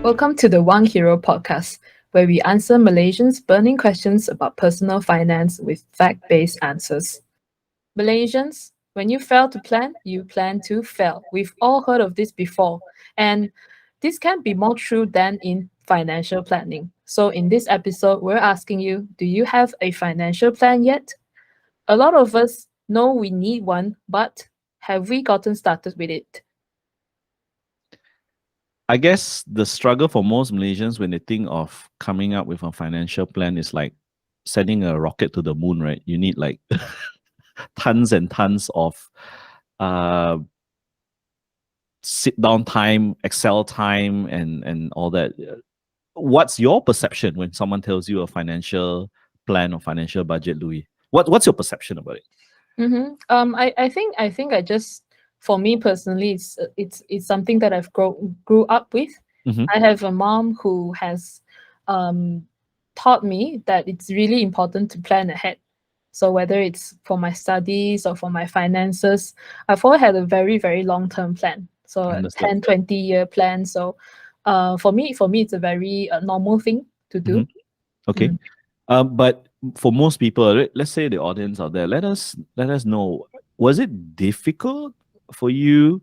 Welcome to the Wang Hiro podcast, where we answer Malaysians' burning questions about personal finance with fact-based answers. Malaysians, when you fail to plan, you plan to fail. We've all heard of this before, and this can be more true than in financial planning. So, in this episode, we're asking you, do you have a financial plan yet? A lot of us know we need one, but have we gotten started with it? I guess the struggle for most Malaysians when they think of coming up with a financial plan is like sending a rocket to the moon, right? You need like tons and tons of uh, sit down time, Excel time, and all that. What's your perception when someone tells you a financial plan or financial budget, Louis? What's your perception about it? I just for me personally, it's something that I've grew up with. Mm-hmm. I have a mom who has um, taught me that it's really important to plan ahead. So whether it's for my studies or for my finances, I've always had a very, very long-term plan. So a Understood. 10, 20-year plan. So for me, it's a very normal thing to do. Mm-hmm. Okay. Mm. But for most people, let's say the audience out there, let us know, was it difficult for you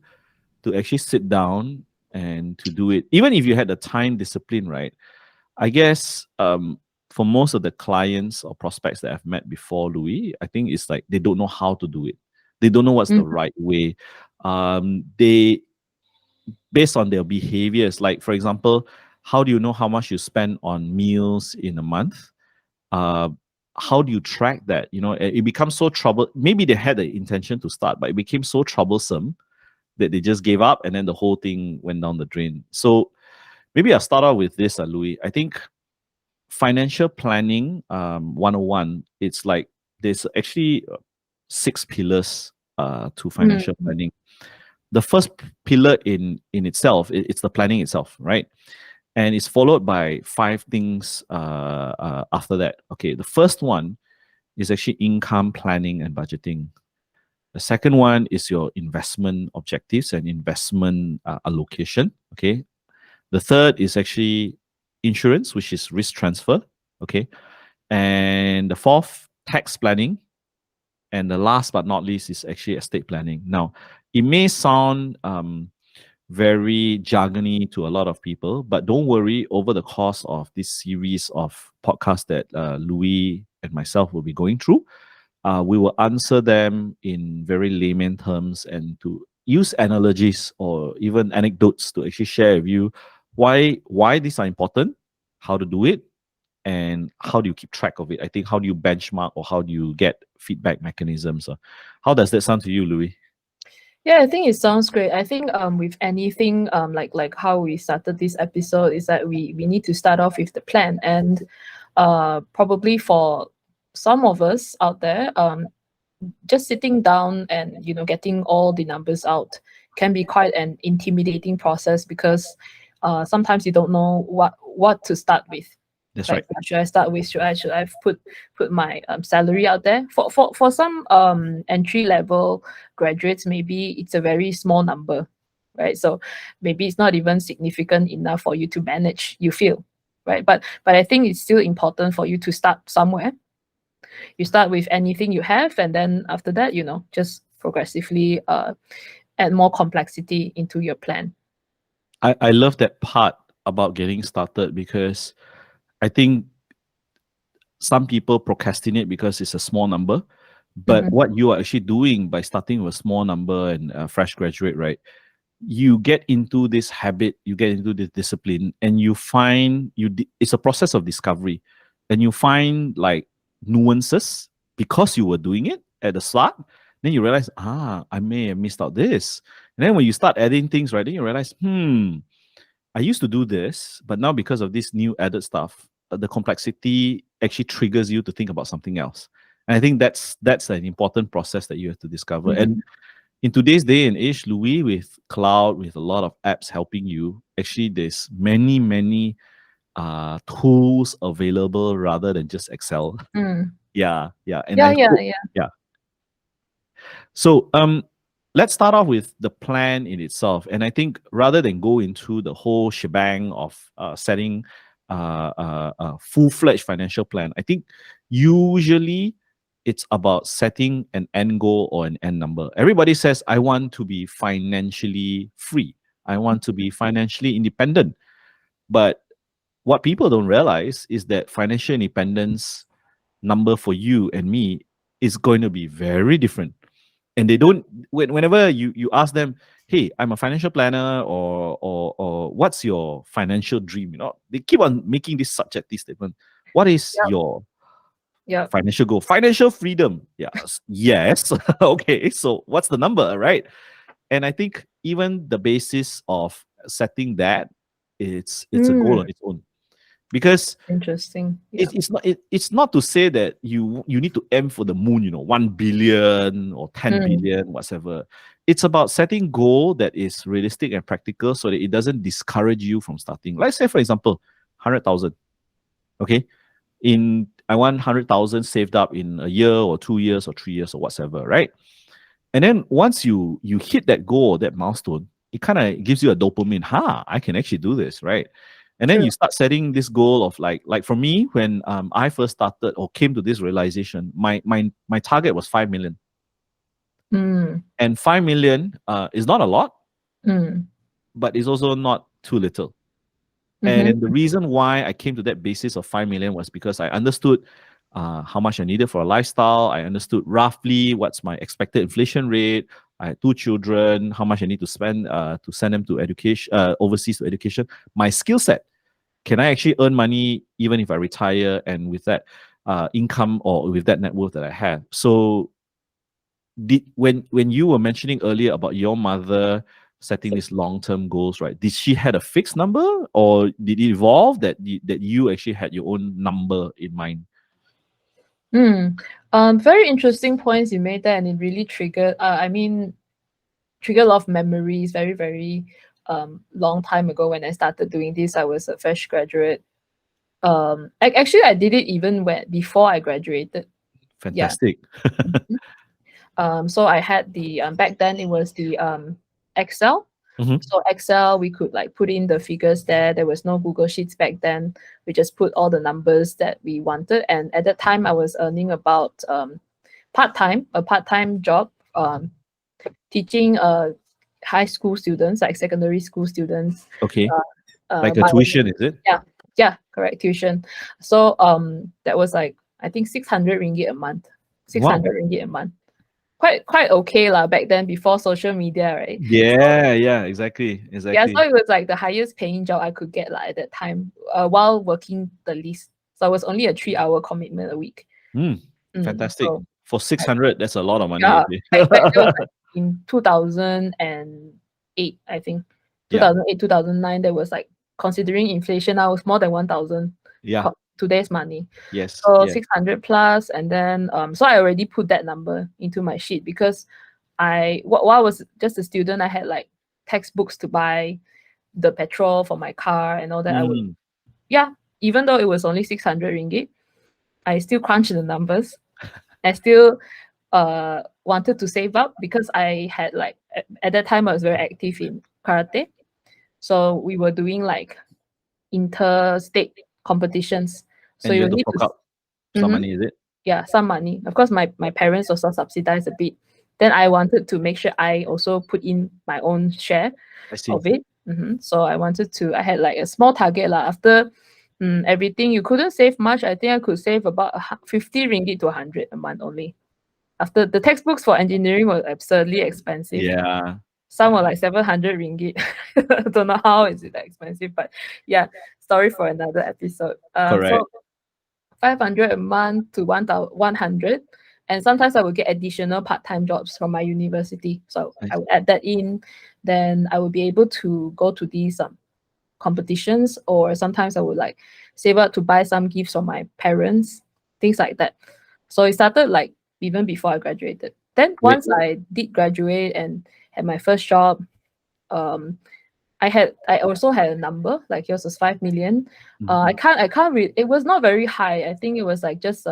to actually sit down and to do it, even if you had the time discipline, right? I guess for most of the clients or prospects that I've met before, Louis, I think it's like they don't know how to do it. They don't know what's the right way. They based on their behaviors, like for example, how do you know how much you spend on meals in a month? uh, how do you track that? It becomes so trouble. Maybe they had the intention to start, but it became so troublesome that they just gave up, and then the whole thing went down the drain. So maybe I'll start out with this, Louis. I think financial planning 101. It's like there's actually 6 pillars to financial planning. The first pillar in itself, it's the planning itself, right? And it's followed by 5 things after that. Okay, the first one is actually income planning and budgeting. The second one is your investment objectives and investment allocation. Okay, the third is actually insurance, which is risk transfer. Okay, and the fourth, tax planning. And the last but not least is actually estate planning. Now, it may sound very jargony to a lot of people, but don't worry, over the course of this series of podcasts that Louis and myself will be going through, we will answer them in very layman terms and to use analogies or even anecdotes to actually share with you why these are important, how to do it, and how do you keep track of it. I think how do you benchmark or how do you get feedback mechanisms. How does that sound to you, Louis? Yeah, I think it sounds great. I think with anything like how we started this episode is that we need to start off with the plan, and probably for some of us out there, just sitting down and getting all the numbers out can be quite an intimidating process because sometimes you don't know what to start with. That's Like, right. what should I start with? Should I put my salary out there? For some entry level graduates, maybe it's a very small number, right? So maybe it's not even significant enough for you to manage, you feel, right? But I think it's still important for you to start somewhere. You start with anything you have, and then after that, just progressively add more complexity into your plan. I love that part about getting started because I think some people procrastinate because it's a small number. But what you are actually doing by starting with a small number and a fresh graduate, right? You get into this habit, you get into this discipline, and you find it's a process of discovery, and you find like nuances because you were doing it at the start. Then you realize, I may have missed out this. And then when you start adding things, right, then you realize, I used to do this, but now because of this new added stuff, the complexity actually triggers you to think about something else. And I think that's an important process that you have to discover. And in today's day and age, Louis, with cloud, with a lot of apps helping you, actually there's many tools available rather than just Excel. Mm. Yeah. And Yeah, I yeah, hope, yeah. yeah. So let's start off with the plan in itself. And I think rather than go into the whole shebang of setting a full-fledged financial plan, I think usually it's about setting an end goal or an end number. Everybody says, I want to be financially free. I want to be financially independent. But what people don't realize is that financial independence number for you and me is going to be very different. And they don't, whenever you ask them, hey, I'm a financial planner, or what's your financial dream, they keep on making this subjective statement. What is Yep. your Yep. financial goal? Financial freedom. Yes. Okay, so what's the number, right? And I think even the basis of setting that, it's a goal on its own. Because Interesting. Yeah. it's not to say that you need to aim for the moon, 1 billion or 10 billion, whatever. It's about setting goal that is realistic and practical so that it doesn't discourage you from starting. Let's say, for example, 100,000. Okay, I want 100,000 saved up in a year or 2 years or 3 years or whatever, right? And then once you hit that goal, that milestone, it kind of gives you a dopamine. I can actually do this, right? And then True. you start setting this goal of like for me, when I first started or came to this realization, my target was 5 million. And 5 million is not a lot, but it's also not too little. And the reason why I came to that basis of 5 million was because I understood how much I needed for a lifestyle. I understood roughly what's my expected inflation rate. I had 2 children, how much I need to spend to send them to education, overseas to education. My skill set. Can I actually earn money even if I retire, and with that income or with that net worth that I have? So when you were mentioning earlier about your mother setting these long-term goals, right? Did she had a fixed number, or did it evolve that you actually had your own number in mind? Very interesting points you made there, and it really triggered. Triggered a lot of memories. Very, very long time ago when I started doing this. I was a fresh graduate. Actually, I did it even before I graduated. Fantastic. So I had the back then it was the Excel. So Excel, we could like put in the figures there. There was no Google Sheets back then. We just put all the numbers that we wanted. And at that time, I was earning about a part-time job, teaching high school students, like secondary school students. Okay. Like a tuition, is it? Yeah, correct, tuition. So that was like, I think 600 ringgit a month. 600 ringgit a month. Quite okay lah back then, before social media, right? Yeah, exactly. Yeah, so it was like the highest paying job I could get at that time, while working the least. So it was only a 3-hour commitment a week. Fantastic. So, for 600, that's a lot of money. yeah, back that was like in 2008, I think. 2008, 2009, there was like, considering inflation, I was more than 1,000 today's money. Yes. So 600 plus, and then so I already put that number into my sheet, because while I was just a student, I had like textbooks to buy, the petrol for my car and all that. I would, even though it was only 600 ringgit, I still crunched the numbers. I still wanted to save up, because I had like, at that time I was very active in karate. So we were doing like interstate competitions. So and you you have to need fork to out some money, is it? Yeah, some money. Of course, my parents also subsidized a bit. Then I wanted to make sure I also put in my own share of it. So I had like a small target lah. After everything, you couldn't save much. I think I could save about 50 ringgit to 100 a month only. After the textbooks for engineering were absurdly expensive. Yeah. Some were like 700 ringgit. I don't know how is it that expensive, but yeah, story for another episode. Correct. So 500 a month to 1,100, and sometimes I would get additional part-time jobs from my university. So I would add that in. Then I would be able to go to these competitions, or sometimes I would like save up to buy some gifts for my parents, things like that. So it started like even before I graduated. Then once I did graduate and had my first job, I also had a number, like yours was 5 million. I can't read. It was not very high. I think it was like just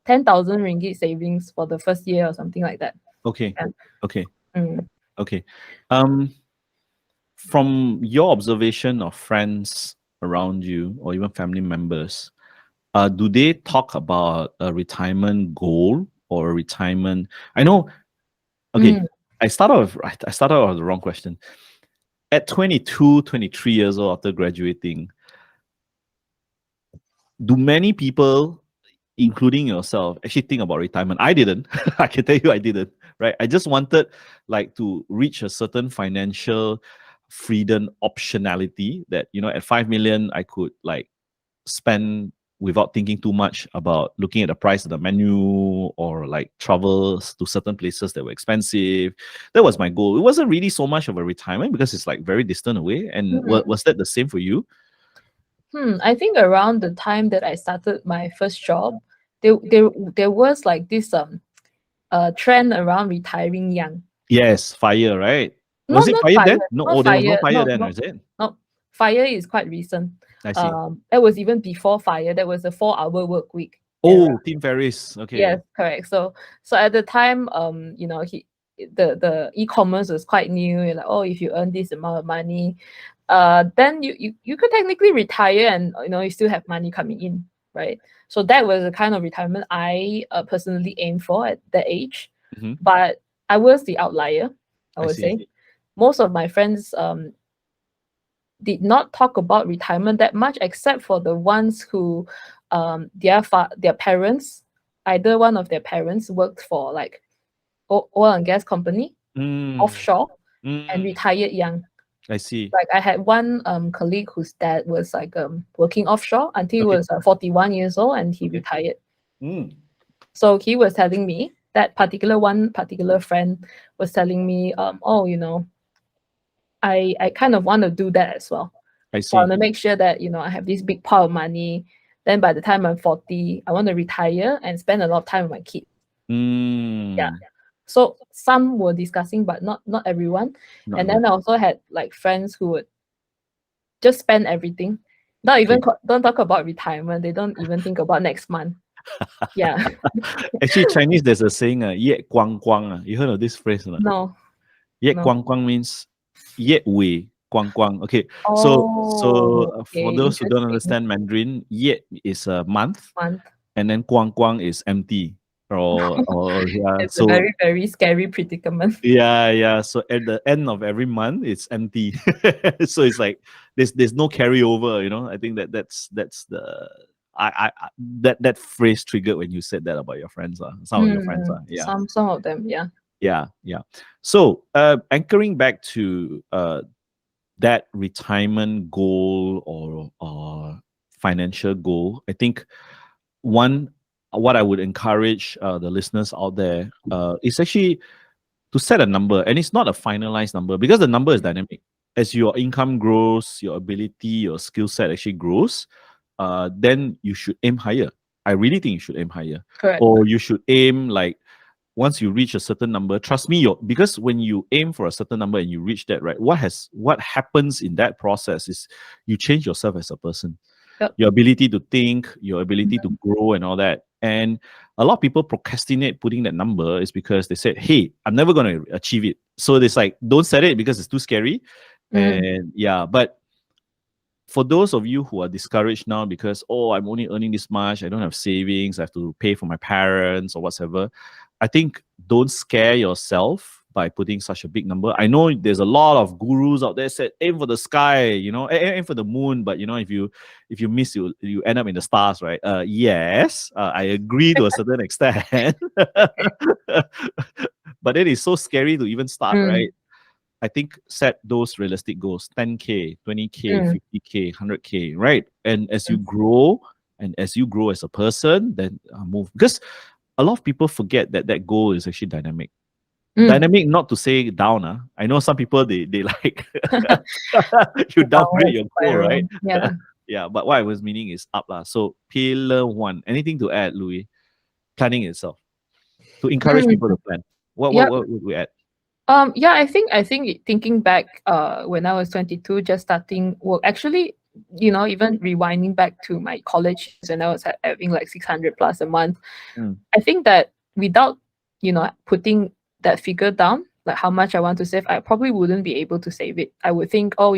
10,000 ringgit savings for the first year or something like that. Okay. Mm. Okay. From your observation of friends around you or even family members, do they talk about a retirement goal or a retirement? I know. Okay, Mm. I started off with the wrong question. At 22, 23 years old after graduating, do many people, including yourself, actually think about retirement? I didn't. I can tell you I didn't, right? I just wanted like to reach a certain financial freedom optionality that, at 5 million, I could like spend without thinking too much about looking at the price of the menu or like travels to certain places that were expensive. That was my goal. It wasn't really so much of a retirement because it's like very distant away. And was that the same for you? I think around the time that I started my first job, there was like this trend around retiring young. Yes, fire, right? Was Not it not fire then? fire, No, not oh, there was no fire, fire no then, no is it? no. Fire is quite recent. I see. That was even before fire. That was a 4-hour work week era. Oh, Tim Ferriss. Okay. Yes, correct. So at the time, the e-commerce was quite new. You're like, oh, if you earn this amount of money, then you could technically retire and you still have money coming in, right? So that was the kind of retirement I personally aimed for at that age. Mhm. But I was the outlier, I I would see. say. Most of my friends did not talk about retirement that much, except for the ones who their parents, either one of their parents worked for like oil and gas company Mm, offshore and mm, retired young. I see. Like I had one colleague whose dad was like working offshore until he Okay. was 41 years old and he Okay. retired. Mm, So he was telling me that particular friend was telling me, oh, I kind of want to do that as well. I So I want see. to make sure that I have this big pile of money. Then by the time I'm 40, I want to retire and spend a lot of time with my kids. Yeah. Mm, So some were discussing, but not everyone. not And everyone. then I also had like friends who would just spend everything. Not even Okay. don't talk about retirement. They don't even think about next month. Yeah. Actually, Chinese, there's a saying, "Yet guang guang." You heard of this phrase or not? No. Yet No. guang guang means yet wei guang guang. Okay, so Oh, for okay. those who don't Interesting. understand Mandarin, yet is a month, Month. and then guang guang is empty. Or yeah, It's a so very, very scary predicament. yeah. So at the end of every month, it's empty. So it's like there's no carryover. I think that's the I that phrase triggered when you said that about your friends. Some of your friends. Yeah. Some of them, yeah. Yeah. So, anchoring back to that retirement goal or financial goal, I think one what I would encourage the listeners out there is actually to set a number, and it's not a finalized number because the number is dynamic. As your income grows, your ability, your skill set actually grows, then you should aim higher. I really think you should aim higher, Correct. or you should aim like once you reach a certain number, trust me, because when you aim for a certain number and you reach that, right, what happens in that process is you change yourself as a person. Yep. Your ability to think, your ability to grow and all that. And a lot of people procrastinate putting that number is because they said, hey, I'm never going to achieve it. So it's like, don't set it because it's too scary. And yeah, but for those of you who are discouraged now because, oh, I'm only earning this much, I don't have savings, I have to pay for my parents or whatever, I think don't scare yourself by putting such a big number. I know there's a lot of gurus out there said aim for the sky, aim for the moon, but if you miss, you end up in the stars, right? Yes, I agree to a certain extent, but it is so scary to even start, right? I think set those realistic goals 10K, 20K, 50K, 100K, right? And as you grow as a person, then move. Because a lot of people forget that that goal is actually dynamic. Dynamic, not to say down. I know some people, they like, you downgrade your goal, right? Yeah. Yeah, but what I was meaning is up. So pillar one, anything to add, Louis? Planning itself. To encourage people to plan. What Yep. would we add? Yeah, I think thinking back, when I was 22, just starting work, actually, even rewinding back to my college when I was having like 600 plus a month, I think that without, putting that figure down, like how much I want to save, I probably wouldn't be able to save it. I would think, oh,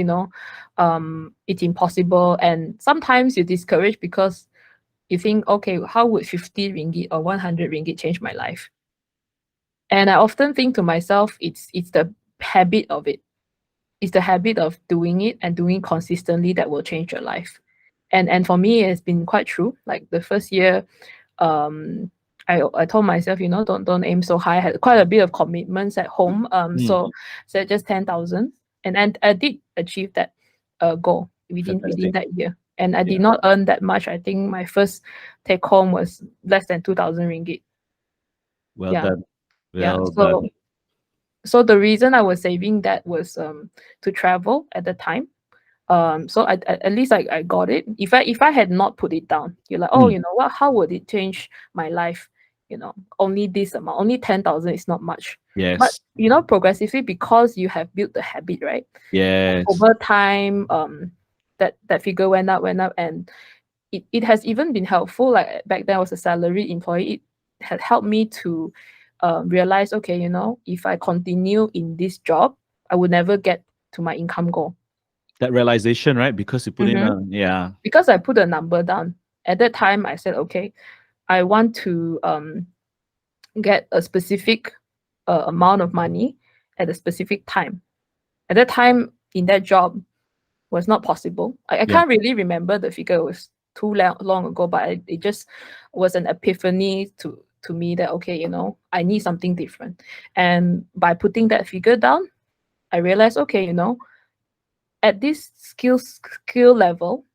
it's impossible. And sometimes you're discouraged because you think, okay, how would 50 ringgit or 100 ringgit change my life? And I often think to myself, it's the habit of it. It's the habit of doing it and doing consistently that will change your life. And for me, it's been quite true. Like the first year, um, I told myself, don't aim so high. I had quite a bit of commitments at home. So said just 10,000, and I did achieve that goal within Fantastic. that year. And I Yeah. did not earn that much. I think my first take home was less than 2,000 ringgit. Well Yeah. done. Yeah. Well done. So the reason I was saving that was to travel at the time. So at least I got it. If I had not put it down, you're like, oh, Mm. you know what? How would it change my life? Only this amount, only 10,000 is not much. But Yes. progressively, because you have built the habit, right? Yes. Over time, that figure went up, and it has even been helpful. Like back then, I was a salaried employee. It had helped me to realize, okay, if I continue in this job, I would never get to my income goal. That realization, right? Because you put in Mhm. a, yeah. Because I put a number down. At that time, I said, okay, I want to get a specific amount of money at a specific time. At that time, in that job, was not possible. I Yeah. can't really remember the figure. It was too long ago, but it just was an epiphany to me that, okay, I need something different. And by putting that figure down, I realized, okay, at this skill level,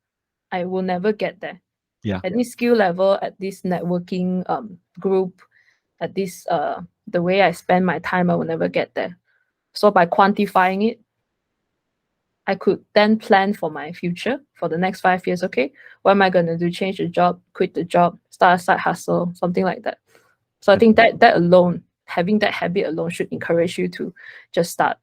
I will never get there. Yeah. At this skill level, at this networking group, at this the way I spend my time, I will never get there. So by quantifying it, I could then plan for my future for the next 5 years. Okay, what am I going to do? Change the job, quit the job, start a side hustle, something like that. So I think that alone, having that habit alone, should encourage you to just start.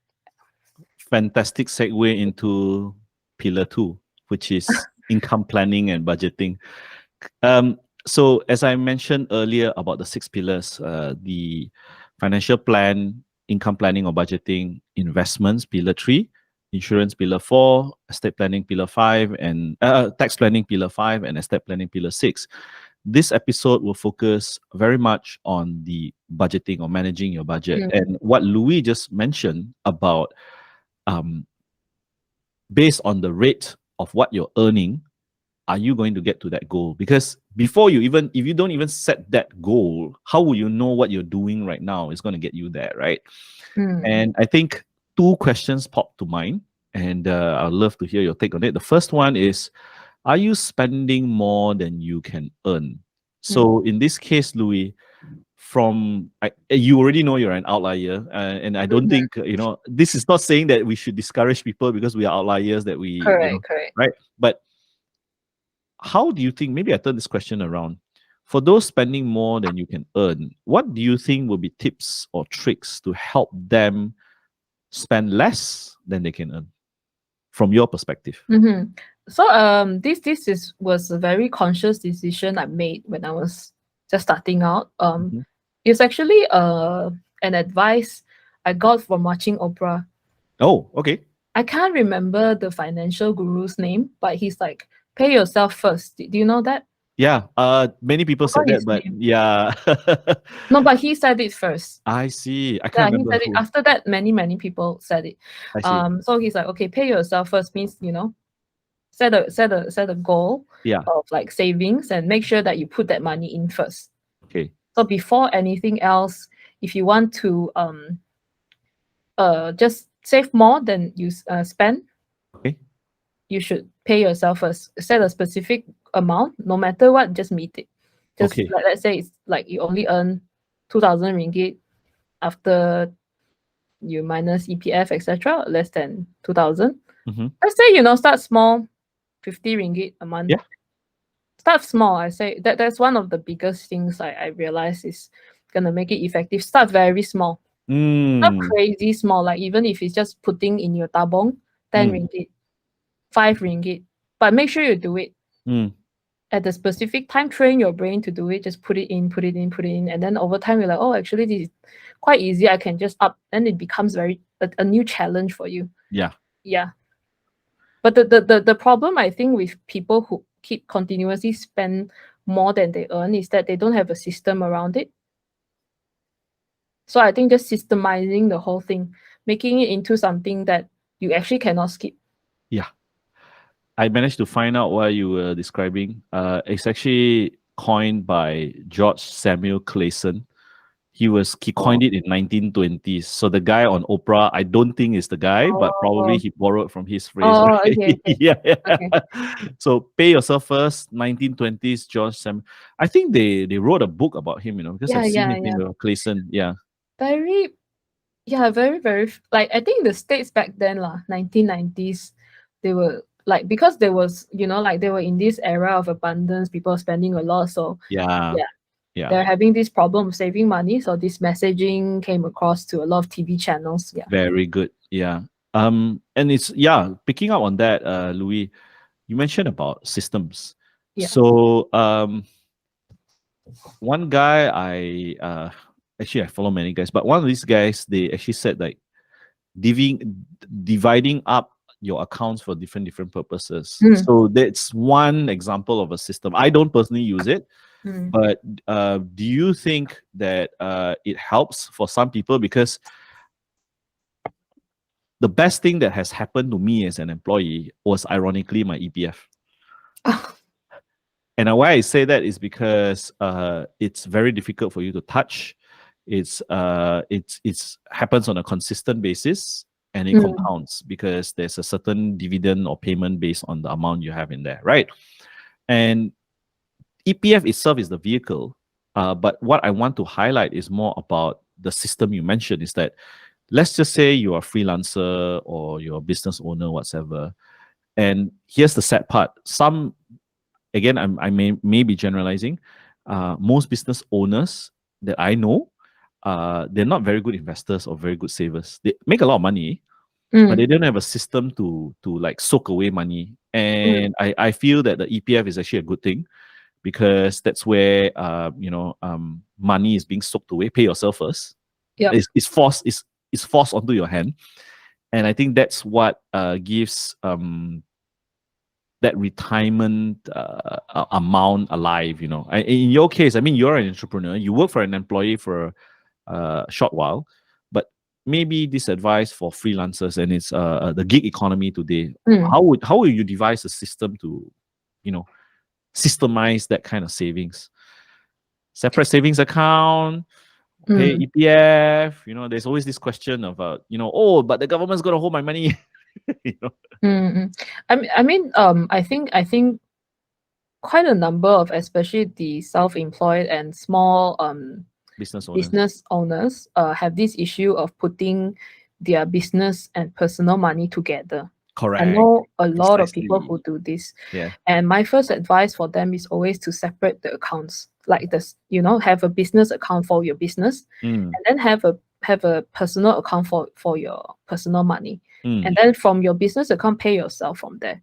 Fantastic segue into pillar 2, which is income planning and budgeting. So as I mentioned earlier about the 6 pillars, the financial plan, income planning or budgeting, investments, pillar 3, insurance, pillar 4, estate planning, pillar 5, and tax planning, pillar 5, and estate planning, pillar 6. This episode will focus very much on the budgeting or managing your budget. And what Louis just mentioned about based on the rate of what you're earning, are you going to get to that goal? Because before you even, if you don't even set that goal, how will you know what you're doing right now is going to get you there, right? And I think 2 questions pop to mind, and I'd love to hear your take on it. The first one is, are you spending more than you can earn? So in this case, Louis, you already know you're an outlier, and I don't think this is not saying that we should discourage people because we are outliers, that we Correct. right? But how do you think, maybe I turn this question around, for those spending more than you can earn, what do you think will be tips or tricks to help them spend less than they can earn, from your perspective? So this was a very conscious decision I made when I was just starting out. It's actually an advice I got from watching Oprah. Oh, okay. I can't remember the financial guru's name, but he's like, pay yourself first. Do you know that? Yeah, many people said Forgot that, his but name. yeah. No, but he said it first. I see. I Yeah, can't he remember said it. who. After that, many people said it. I see. So he's like, okay, pay yourself first means, set a goal Yeah. of like savings and make sure that you put that money in first. Okay. So before anything else, if you want to just save more than you spend, Okay. you should pay yourself first. Set a specific amount, no matter what, just meet it. Just Okay. like, let's say it's like you only earn 2,000 ringgit after you minus EPF, etc., less than 2,000. Let's say, start small, 50 ringgit a month. Yeah. Start small. I say that's one of the biggest things I realize is gonna make it effective. Start very small. Not crazy small, like even if it's just putting in your tabong 10 ringgit, 5 ringgit, but make sure you do it. at the specific time, train your brain to do it. Just put it in, put it in, put it in, and then over time you're like, oh, actually this is quite easy. I can just up, and it becomes a new challenge for you. Yeah. Yeah. But the problem I think with people who keep continuously spend more than they earn is that they don't have a system around it. So I think just systemizing the whole thing, making it into something that you actually cannot skip. Yeah. I managed to find out what you were describing. It's actually coined by George Samuel Clayson. He coined it in 1920s. So the guy on Oprah, I don't think is the guy, but probably he borrowed from his phrase. Oh, Right? okay. Yeah. Okay. So pay yourself first, 1920s, George Samuel. I think they wrote a book about him, because I've seen his name, Clayson. Yeah. Very, very, like, I think the States back then, 1990s, they were like, because there was, like they were in this era of abundance, people spending a lot. So Yeah. they're having this problem of saving money. So this messaging came across to a lot of TV channels. Yeah. Very good. Yeah. And it's, picking up on that, Louis, you mentioned about systems. Yeah. So one guy actually I follow many guys, but one of these guys, they actually said like dividing up your accounts for different purposes. So that's one example of a system. I don't personally use it, but do you think that it helps for some people? Because the best thing that has happened to me as an employee was ironically my EPF. And why I say that is because it's very difficult for you to touch. It's happens on a consistent basis, and it compounds because there's a certain dividend or payment based on the amount you have in there, right? And EPF itself is the vehicle, but what I want to highlight is more about the system you mentioned. Is that, let's just say you're a freelancer or you're a business owner, whatever. And here's the sad part. Again, I may be generalizing. Most business owners that I know, they're not very good investors or very good savers. They make a lot of money, but they don't have a system to like soak away money. And I feel that the EPF is actually a good thing, because that's where money is being soaked away. Pay yourself first. Yeah. It's forced onto your hand, and I think that's what gives that retirement amount alive. In your case, I mean, you're an entrepreneur. You work for an employee for a short while, but maybe this advice for freelancers, and it's the gig economy today. How will you devise a system to, systemize that kind of savings? Separate savings account, pay EPF. There's always this question about, oh, but the government's going to hold my money. I think quite a number of, especially the self-employed and small business owners have this issue of putting their business and personal money together. Correct. I know a lot of people who do this. Yeah. And my first advice for them is always to separate the accounts. Like this, have a business account for your business, and then have a personal account for your personal money. And then from your business account, pay yourself from there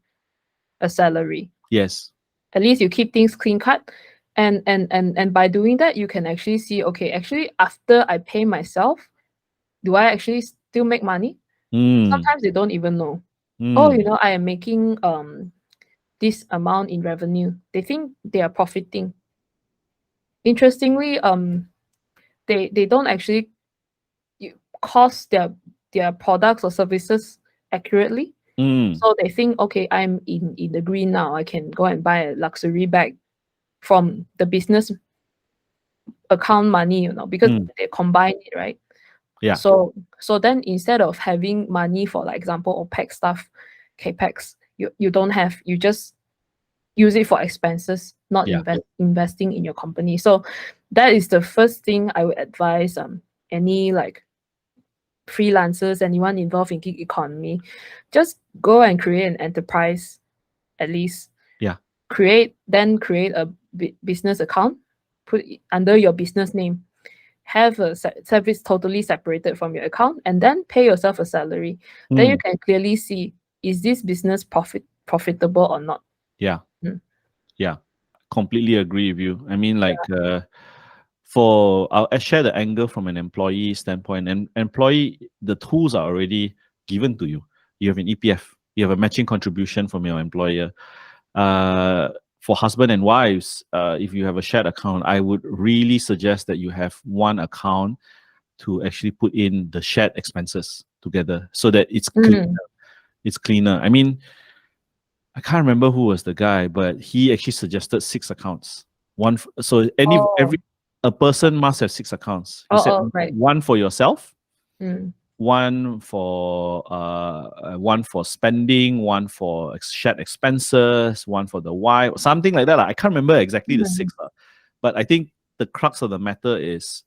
a salary. Yes. At least you keep things clean cut. And by doing that, you can actually see, okay, actually, after I pay myself, do I actually still make money? Sometimes they don't even know. Oh, I am making this amount in revenue. They think they are profiting. Interestingly, they don't actually cost their products or services accurately. So they think, okay, I'm in the green now. I can go and buy a luxury bag from the business account money, because they combine it, right? Yeah. So then instead of having money for, like, example, OPEX stuff, CAPEX, you don't have, you just use it for expenses, not investing in your company. So that is the first thing I would advise any like freelancers, anyone involved in gig economy, just go and create an enterprise, at least. Yeah. Create a business account, put it under your business name, have a service totally separated from your account, and then pay yourself a salary. Then you can clearly see, is this business profitable or not? Yeah. Yeah. Completely agree with you. I mean, like, for I'll share the angle from an employee standpoint. And employee, the tools are already given to you. You have an EPF, you have a matching contribution from your employer. For husband and wives, if you have a shared account, I would really suggest that you have one account to actually put in the shared expenses together so that it's cleaner. It's cleaner. I mean, I can't remember who was the guy, but he actually suggested 6 accounts. So every a person must have 6 accounts. He said Right. one for yourself, Mm. one for spending, one for shared expenses, one for the wife, something like that. I can't remember exactly the 6, but I think the crux of the matter is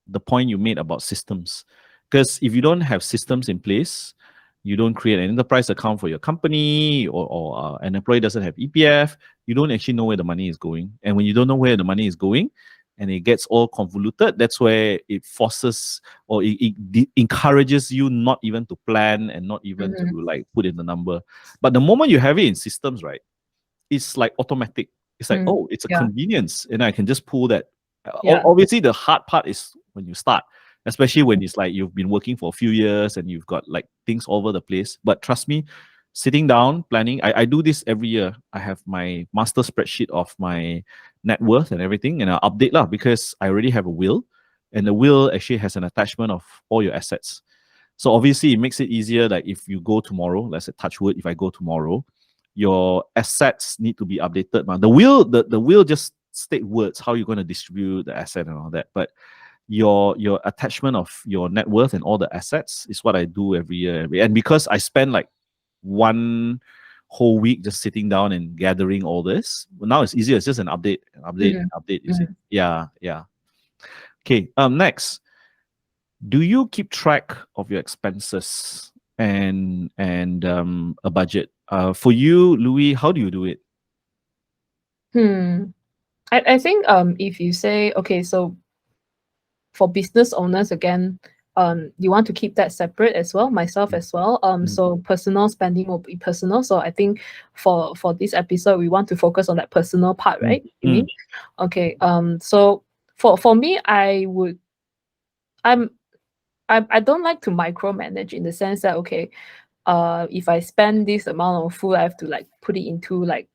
the point you made about systems. Because if you don't have systems in place, you don't create an enterprise account for your company, or an employee doesn't have EPF, you don't actually know where the money is going. And when you don't know where the money is going, and it gets all convoluted, that's where it forces, or it encourages you not even to plan and not even to like put in the number. But the moment you have it in systems, right, it's like automatic. It's like, oh, it's a convenience, and I can just pull that. Obviously, the hard part is when you start, especially when it's like you've been working for a few years and you've got like things all over the place. But trust me, sitting down, planning, I do this every year. I have my master spreadsheet of my net worth and everything, and I update lah, because I already have a will, and the will actually has an attachment of all your assets. So obviously, it makes it easier. Like if you go tomorrow, let's say touch wood, if I go tomorrow, your assets need to be updated. The will just state words how you're going to distribute the asset and all that, but your attachment of your net worth and all the assets is what I do every year. And because I spend like one whole week just sitting down and gathering all this, well, now it's easier. It's just an update. You see? Yeah. Okay. Next, do you keep track of your expenses and a budget? For you, Louis, how do you do it? I think if you say, okay, so for business owners, again, you want to keep that separate as well, myself as well. So personal spending will be personal. So I think for this episode, we want to focus on that personal part, right? You mean? Okay. So for me, I don't like to micromanage, in the sense that, okay, if I spend this amount of food, I have to like put it into like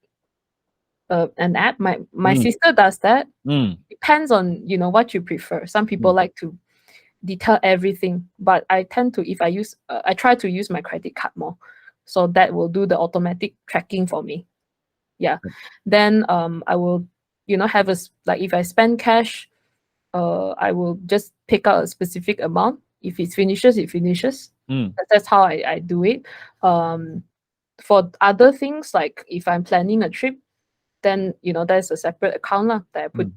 an app. My sister does that. Depends on what you prefer. Some people like to detail everything, but I tend to, if I use I try to use my credit card more, so that will do the automatic tracking for me. Then I will have like, if I spend cash, I will just pick out a specific amount. If it finishes, it finishes. That's how I do it. For other things, like if I'm planning a trip, then there's a separate account that I put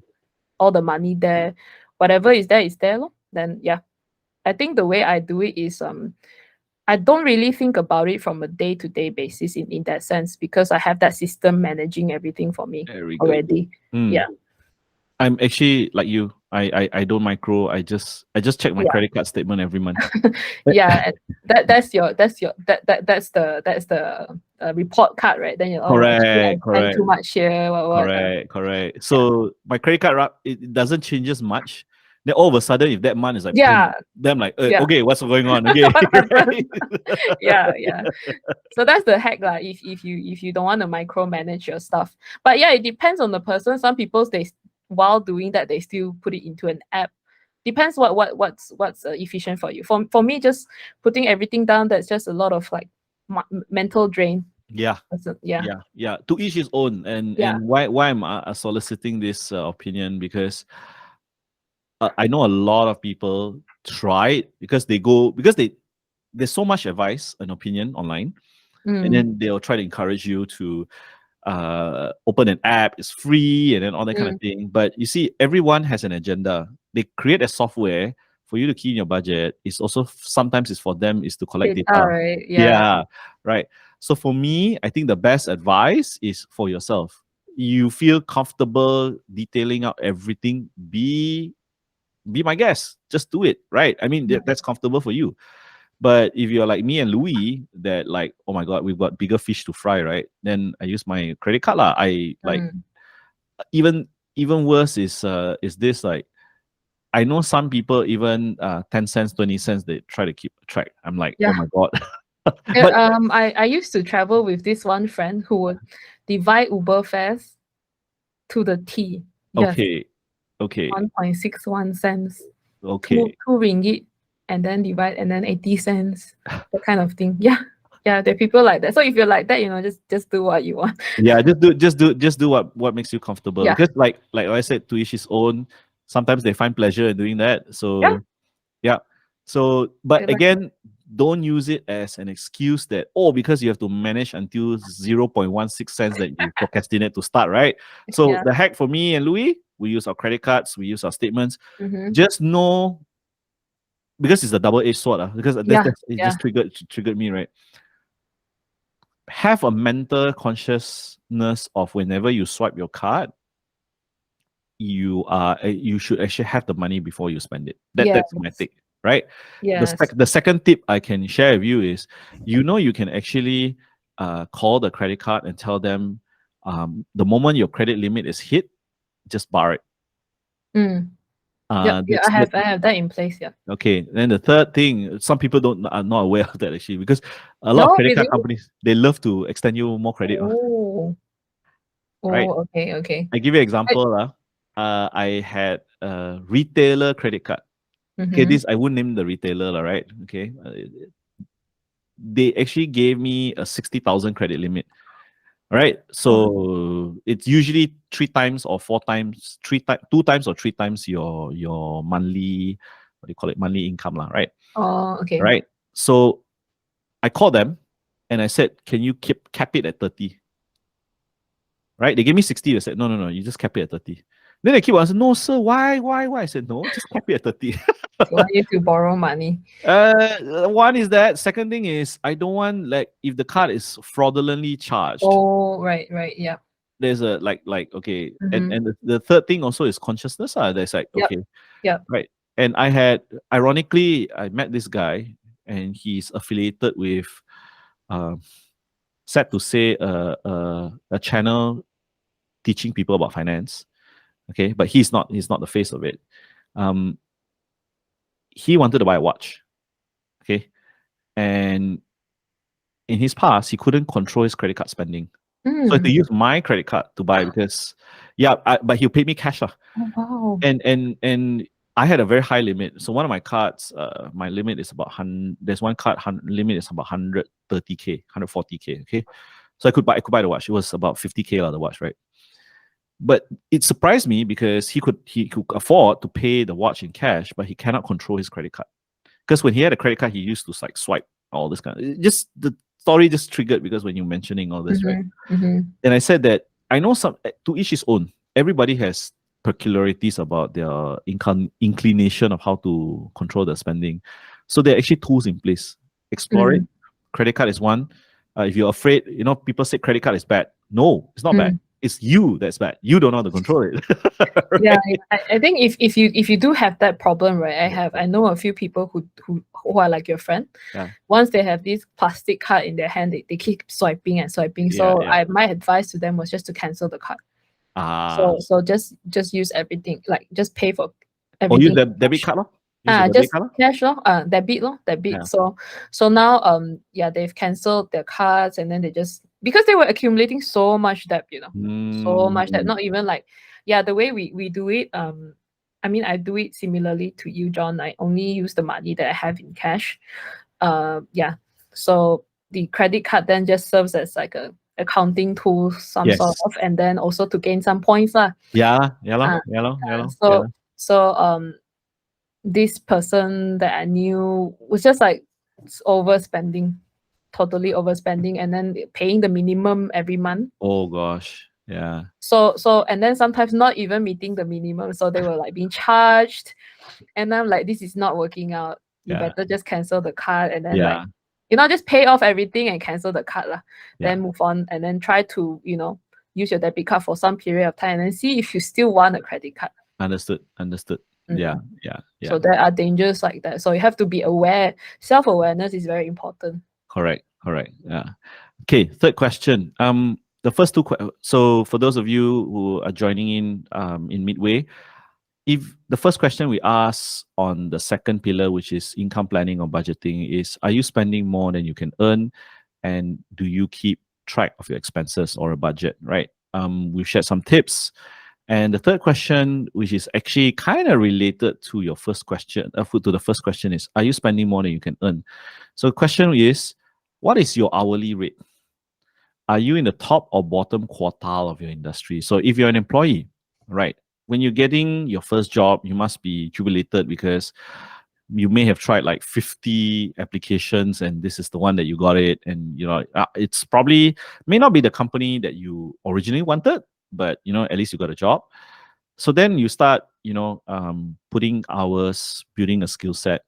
all the money there. Whatever is there then I think the way I do it is I don't really think about it from a day-to-day basis in that sense, because I have that system managing everything for me already. I'm actually like you. I don't micro. I just check my credit card statement every month. And that's the report card, right? Then correct. spend too much here. Correct. So my credit card, it doesn't changes much. Then all of a sudden, if that month is like, then I'm like, okay, what's going on? Okay, So that's the hack, like, if you don't want to micromanage your stuff. But it depends on the person. Some people, while doing that, they still put it into an app. Depends what's efficient for you. For me, just putting everything down, that's just a lot of like mental drain. To each his own. And why I'm soliciting this opinion, because I know a lot of people try it, because there's so much advice and opinion online, and then they'll try to encourage you to open an app, it's free, and then all that kind of thing. But you see, everyone has an agenda. They create a software for you to key in your budget. It's also sometimes it's for them is to collect data. Right? Right. So for me, I think the best advice is for yourself. You feel comfortable detailing out everything, be my guest. Just do it, right? I mean, that's comfortable for you. But if you're like me and Louis, that like, oh my God, we've got bigger fish to fry, right? Then I use my credit card lah. even worse is this, like, I know some people even 10 cents, 20 cents, they try to keep track. I'm like, oh Yeah. my God. Yeah, But I used to travel with this one friend who would divide Uber fares to the T. Yes, okay, okay, 1.61 cents, okay. two ringgit, and then divide, and then 80 cents, that kind of thing. Yeah, yeah, there are people like that. So if you're like that, just do what you want. Yeah, just do what makes you comfortable. Yeah, Because like I said, to each his own. Sometimes they find pleasure in doing that. yeah, So yeah. So, but exactly. again, don't use it as an excuse that, oh, because you have to manage until 0.16 cents that you procrastinate to start, right? So Yeah. the hack for me and Louis, we use our credit cards, we use our statements. Mm-hmm. Just know, because it's a double-edged sword, because Yeah, it yeah. just triggered me, right? Have a mental consciousness of whenever you swipe your card, you should actually have the money before you spend it. Yes, That's my take, right? yes. The second tip I can share with you is, you can actually call the credit card and tell them, the moment your credit limit is hit, just bar it. Mm. Yep, yeah, That's I have that in place. Yeah. okay. Then the third thing, some people are not aware of that actually, because a lot of No, credit card really? companies, they love to extend you more credit, Oh, right? oh, okay, okay. I give you an example. I had a retailer credit card. Okay, Mm-hmm. this I wouldn't name the retailer, right? Okay, they actually gave me a 60,000 credit limit. Right, so it's usually three times or four times, two times or three times your monthly, what do you call it, monthly income, lah, right? Oh, okay. Right. So I called them and I said, can you cap it at 30? Right? They gave me 60. They said, no, you just cap it at 30. Then they keep asking, no, sir, why? I said, no, just cap it at 30. They want you to borrow money. One is that. Second thing is, I don't want, like, if the card is fraudulently charged, Oh, right, yeah. there's a like okay, Mm-hmm. and the third thing also is consciousness. There's like, Yep, okay, yep. right. And I had, ironically, I met this guy and he's affiliated with, sad to say, a channel teaching people about finance. Okay, but he's not the face of it. He wanted to buy a watch. Okay, and in his past he couldn't control his credit card spending, so I had to use my credit card to buy, because but he'll pay me cash. Oh, wow. And I had a very high limit. So one of my cards, my limit is about 100. There's one card limit is about 130K, 140K. Okay, so I could buy the watch. It was about 50K the watch, right? But it surprised me because he could afford to pay the watch in cash, but he cannot control his credit card. Because when he had a credit card, he used to like swipe all this kind of. Just the story just triggered because when you're mentioning all this, right? Mm-hmm. And I said that I know some, to each his own. Everybody has peculiarities about their inclination of how to control their spending. So there are actually tools in place. Explore it. Credit card is one. If you're afraid, people say credit card is bad. No, it's not bad. It's you that's bad. You don't know how to control it. Right? Yeah, I think if you do have that problem, right? I know a few people who are like your friend. Yeah. Once they have this plastic card in their hand, they keep swiping and swiping. So my advice to them was just to cancel the card. So just use everything, like just pay for everything. Or use the debit card, lor? Just cash, debit, debit. Yeah. So now they've cancelled their cards, and then they just, because they were accumulating so much debt, so much debt. Not even like, the way we do it, I mean, I do it similarly to you, John. I only use the money that I have in cash. So the credit card then just serves as like a accounting tool, sort of, and then also to gain some points, lah. So this person that I knew was just like overspending, totally overspending, and then paying the minimum every month. Oh gosh, yeah. So and then sometimes not even meeting the minimum, so they were like being charged, and I'm like, this is not working out. You better just cancel the card, and then like, just pay off everything and cancel the card, lah. Then move on, and then try to use your debit card for some period of time, and then see if you still want a credit card. Understood. Yeah. So there are dangers like that. So you have to be aware. Self-awareness is very important. Correct. Yeah. Okay. Third question. the first two. So for those of you who are joining in midway, if the first question we ask on the second pillar, which is income planning or budgeting, is are you spending more than you can earn, and do you keep track of your expenses or a budget? Right. We've shared some tips. And the third question, which is actually kind of related to your first question, to the first question, is are you spending more than you can earn? So the question is, what is your hourly rate? Are you in the top or bottom quartile of your industry? So if you're an employee, right, when you're getting your first job, you must be jubilated because you may have tried like 50 applications and this is the one that you got it. And, it's probably may not be the company that you originally wanted, but, at least you got a job. So then you start, putting hours, building a skill set.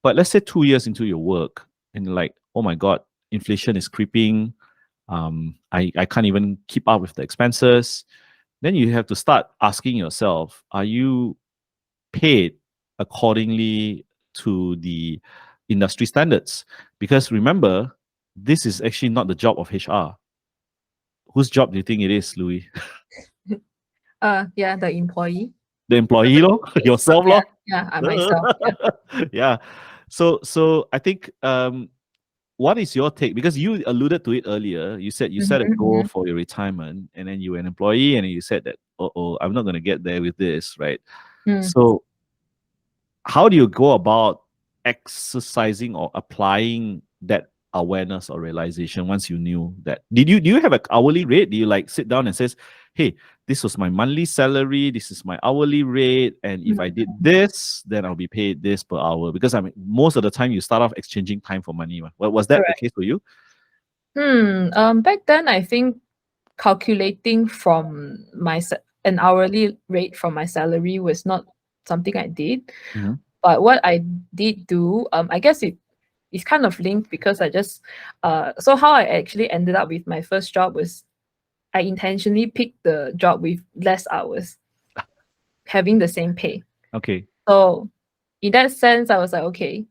But let's say 2 years into your work and you're like, oh my God, inflation is creeping. I can't even keep up with the expenses. Then you have to start asking yourself, are you paid accordingly to the industry standards? Because remember, this is actually not the job of HR. Whose job do you think it is, Louis? Yeah, the employee. The employee, lo? Yourself, Yeah, lo? yeah, I myself. Yeah. Yeah. So I think what is your take? Because you alluded to it earlier. You said you set a goal for your retirement, and then you were an employee, and you said that, I'm not going to get there with this, right? So how do you go about exercising or applying that awareness or realization once you knew that? Do you have an hourly rate? Do you like sit down and says, hey, this was my monthly salary, this is my hourly rate, and if I did this, then I'll be paid this per hour? Because I mean, most of the time you start off exchanging time for money. Was that the case for you? Back then I think calculating from an hourly rate from my salary was not something I did. But what I did do, I guess it's kind of linked because I just so how I actually ended up with my first job was I intentionally picked the job with less hours, having the same pay. Okay. So in that sense, I was like, okay,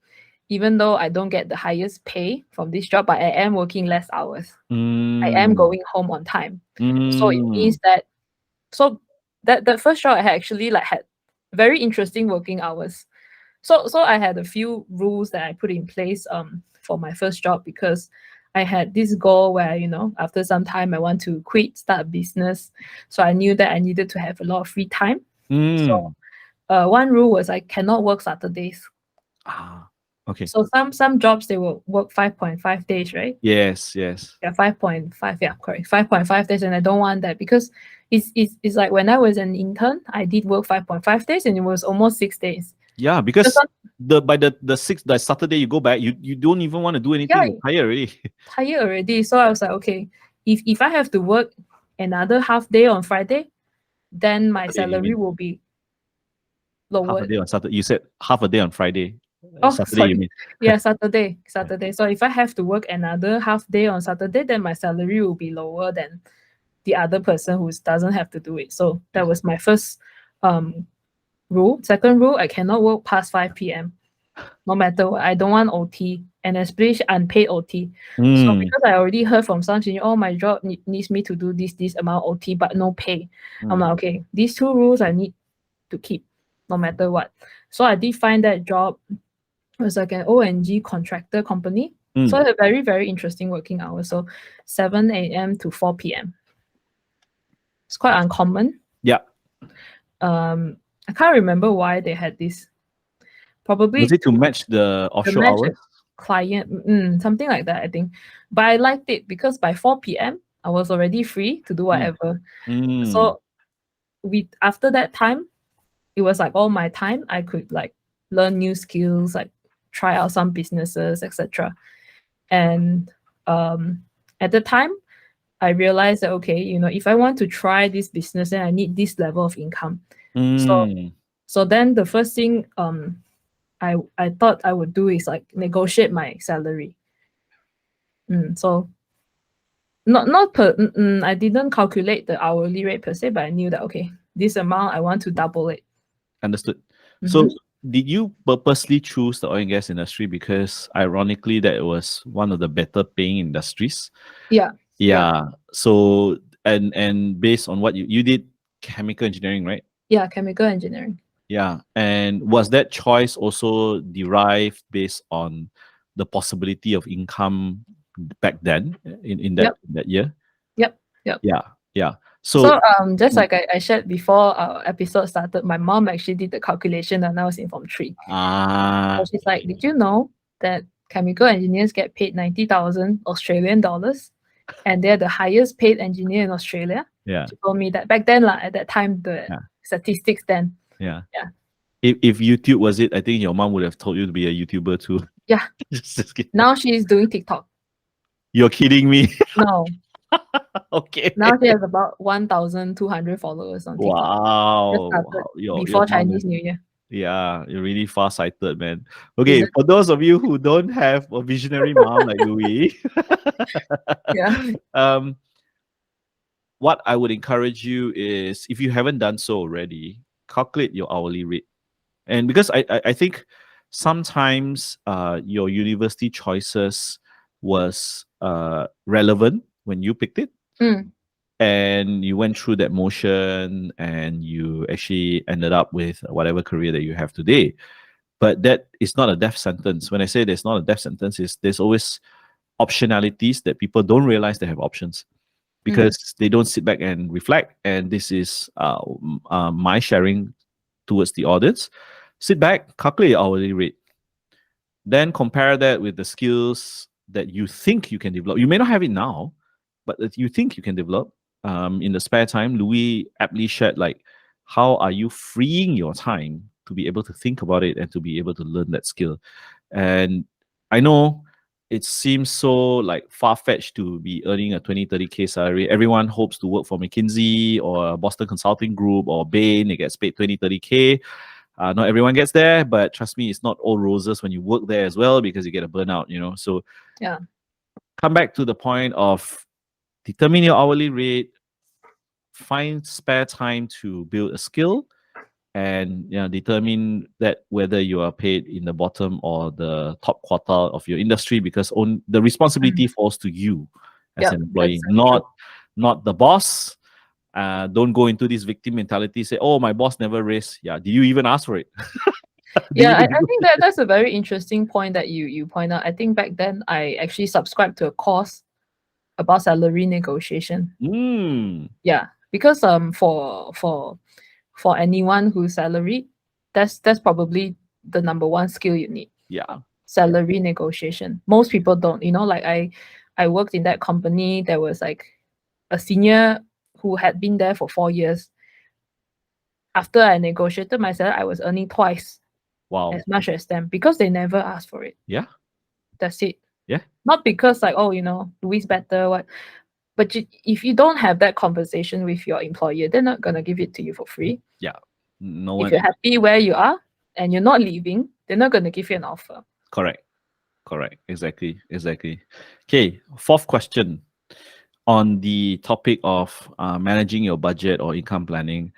even though I don't get the highest pay from this job, but I am working less hours. I am going home on time. So it means that that first job I had actually had very interesting working hours. So I had a few rules that I put in place for my first job because I had this goal where, after some time I want to quit, start a business. So I knew that I needed to have a lot of free time. So one rule was I cannot work Saturdays. Okay. So some jobs they will work 5.5 days, right? Yes. Yeah, 5.5. Yeah, correct. 5.5 days, and I don't want that because it's like when I was an intern, I did work 5.5 days, and it was almost 6 days. Yeah, because by the Saturday you go back, you don't even want to do anything. You're tired already. Tired already. So I was like, okay, if I have to work another half day on Friday, then my salary will be lower. Half a day on Saturday. You said half a day on Friday. Saturday, sorry. you mean? Yeah, Saturday. So if I have to work another half day on Saturday, then my salary will be lower than the other person who doesn't have to do it. So that was my first rule. Second rule, I cannot work past 5 p.m. no matter what. I don't want OT, and especially unpaid OT. So because I already heard from some senior, my job needs me to do this amount OT, but no pay. I'm like, okay, these two rules I need to keep no matter what. So I did find that job. It was like an O&G contractor company. So it's a very, very interesting working hours. So 7 a.m. to 4 p.m. It's quite uncommon. Yeah. I can't remember why they had this. Probably was it to match the offshore hours? Client, something like that, I think. But I liked it because by 4 p.m. I was already free to do whatever. So after that time, it was like all my time. I could learn new skills, try out some businesses, etc. And at the time, I realized that okay, if I want to try this business, then I need this level of income. So then the first thing I thought I would do is negotiate my salary. So I didn't calculate the hourly rate per se, but I knew that okay, this amount I want to double it. Understood. So did you purposely choose the oil and gas industry because ironically that was one of the better paying industries? Yeah. Yeah. So and based on what you did chemical engineering, right? Yeah, chemical engineering. Yeah. And was that choice also derived based on the possibility of income back then Yep, in that year? yep, yep. Yeah. Yeah. So So just mm, like I shared before our episode started, my mom actually did the calculation when I was in Form 3. So she's like, okay. did you know that chemical engineers get paid 90,000 Australian dollars and they're the highest paid engineer in Australia? Yeah. She told me that back then, at that time, the Yeah. statistics then. Yeah. Yeah. If YouTube was it, I think your mom would have told you to be a YouTuber too. Yeah. Just kidding. Now she's doing TikTok. You're kidding me. No. Okay. Now she has about 1,200 followers on TikTok. Just Wow. started Wow. Your before mom Chinese is, New Year. yeah, you're really far-sighted, man. Is Okay, it? for those of you who don't have a visionary mom like Louis, Yeah. um, what I would encourage you is if you haven't done so already, calculate your hourly rate. And because I think sometimes your university choices was relevant when you picked it, Mm, and you went through that motion and you actually ended up with whatever career that you have today. But that is not a death sentence. When I say there's not a death sentence, is there's always optionalities that people don't realize they have options mm, because they don't sit back and reflect. And this is my sharing towards the audience. Sit back, calculate your hourly rate, then compare that with the skills that you think you can develop. You may not have it now, but that you think you can develop in the spare time. Louis aptly shared like, how are you freeing your time to be able to think about it and to be able to learn that skill? And I know it seems so like far-fetched to be earning a 20, 30K salary. Everyone hopes to work for McKinsey or Boston Consulting Group or Bain. It gets paid 20, 30K. Not everyone gets there, but trust me, it's not all roses when you work there as well because you get a burnout, you know. So yeah. come back to the point of determine your hourly rate, find spare time to build a skill, and determine that whether you are paid in the bottom or the top quartile of your industry because the responsibility Mm, falls to you as yep. an That's employee, true. not the boss. Don't go into this victim mentality. Say, "Oh, my boss never raised." Yeah, did you even ask for it? Did Yeah, you? I think that's a very interesting point that you point out. I think back then I actually subscribed to a course about salary negotiation. Mm, Yeah, because for anyone who's salaried, that's probably the number one skill you need. yeah. Salary negotiation. Most people don't. Like I worked in that company. There was like a senior who had been there for 4 years. After I negotiated my salary, I was earning twice Wow. as much as them because they never asked for it. Yeah. That's it. Yeah. Not because like, oh, Louis better, what. But if you don't have that conversation with your employer, they're not gonna give it to you for free. Yeah. No If one. you're happy where you are and you're not leaving, they're not gonna give you an offer. Correct. Correct. Exactly. Exactly. Okay. Fourth question on the topic of managing your budget or income planning.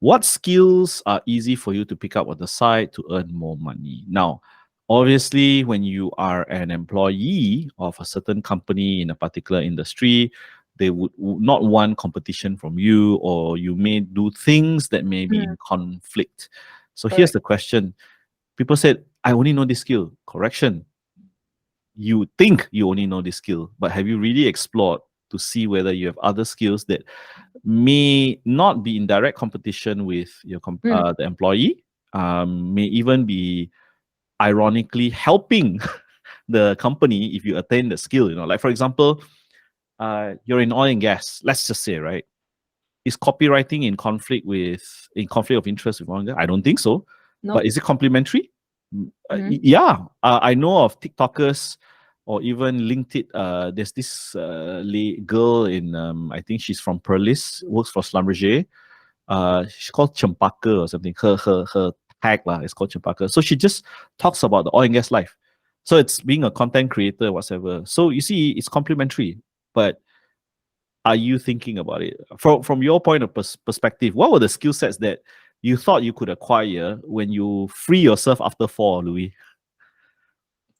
What skills are easy for you to pick up on the side to earn more money? Now, obviously, when you are an employee of a certain company in a particular industry, they would not want competition from you, or you may do things that may be Mm, in conflict. So here's correct. the question. People said, I only know this skill. Correction. You think you only know this skill, but have you really explored to see whether you have other skills that may not be in direct competition with Mm, the employee, may even be ironically helping the company if you attain the skill. Like for example, you're in oil and gas. Let's just say, right? Is copywriting in conflict of interest with oil and gas? I don't think so. But no. is it complementary? Mm-hmm. Yeah, I know of TikTokers or even LinkedIn. There's this girl in I think she's from Perlis, works for Schlumberger. She's called Chempaka or something. Her tag is called Chempaka. So she just talks about the oil and gas life. So it's being a content creator, whatever. So you see, it's complementary. But are you thinking about it from your point of perspective? What were the skill sets that you thought you could acquire when you free yourself after 4, Louis?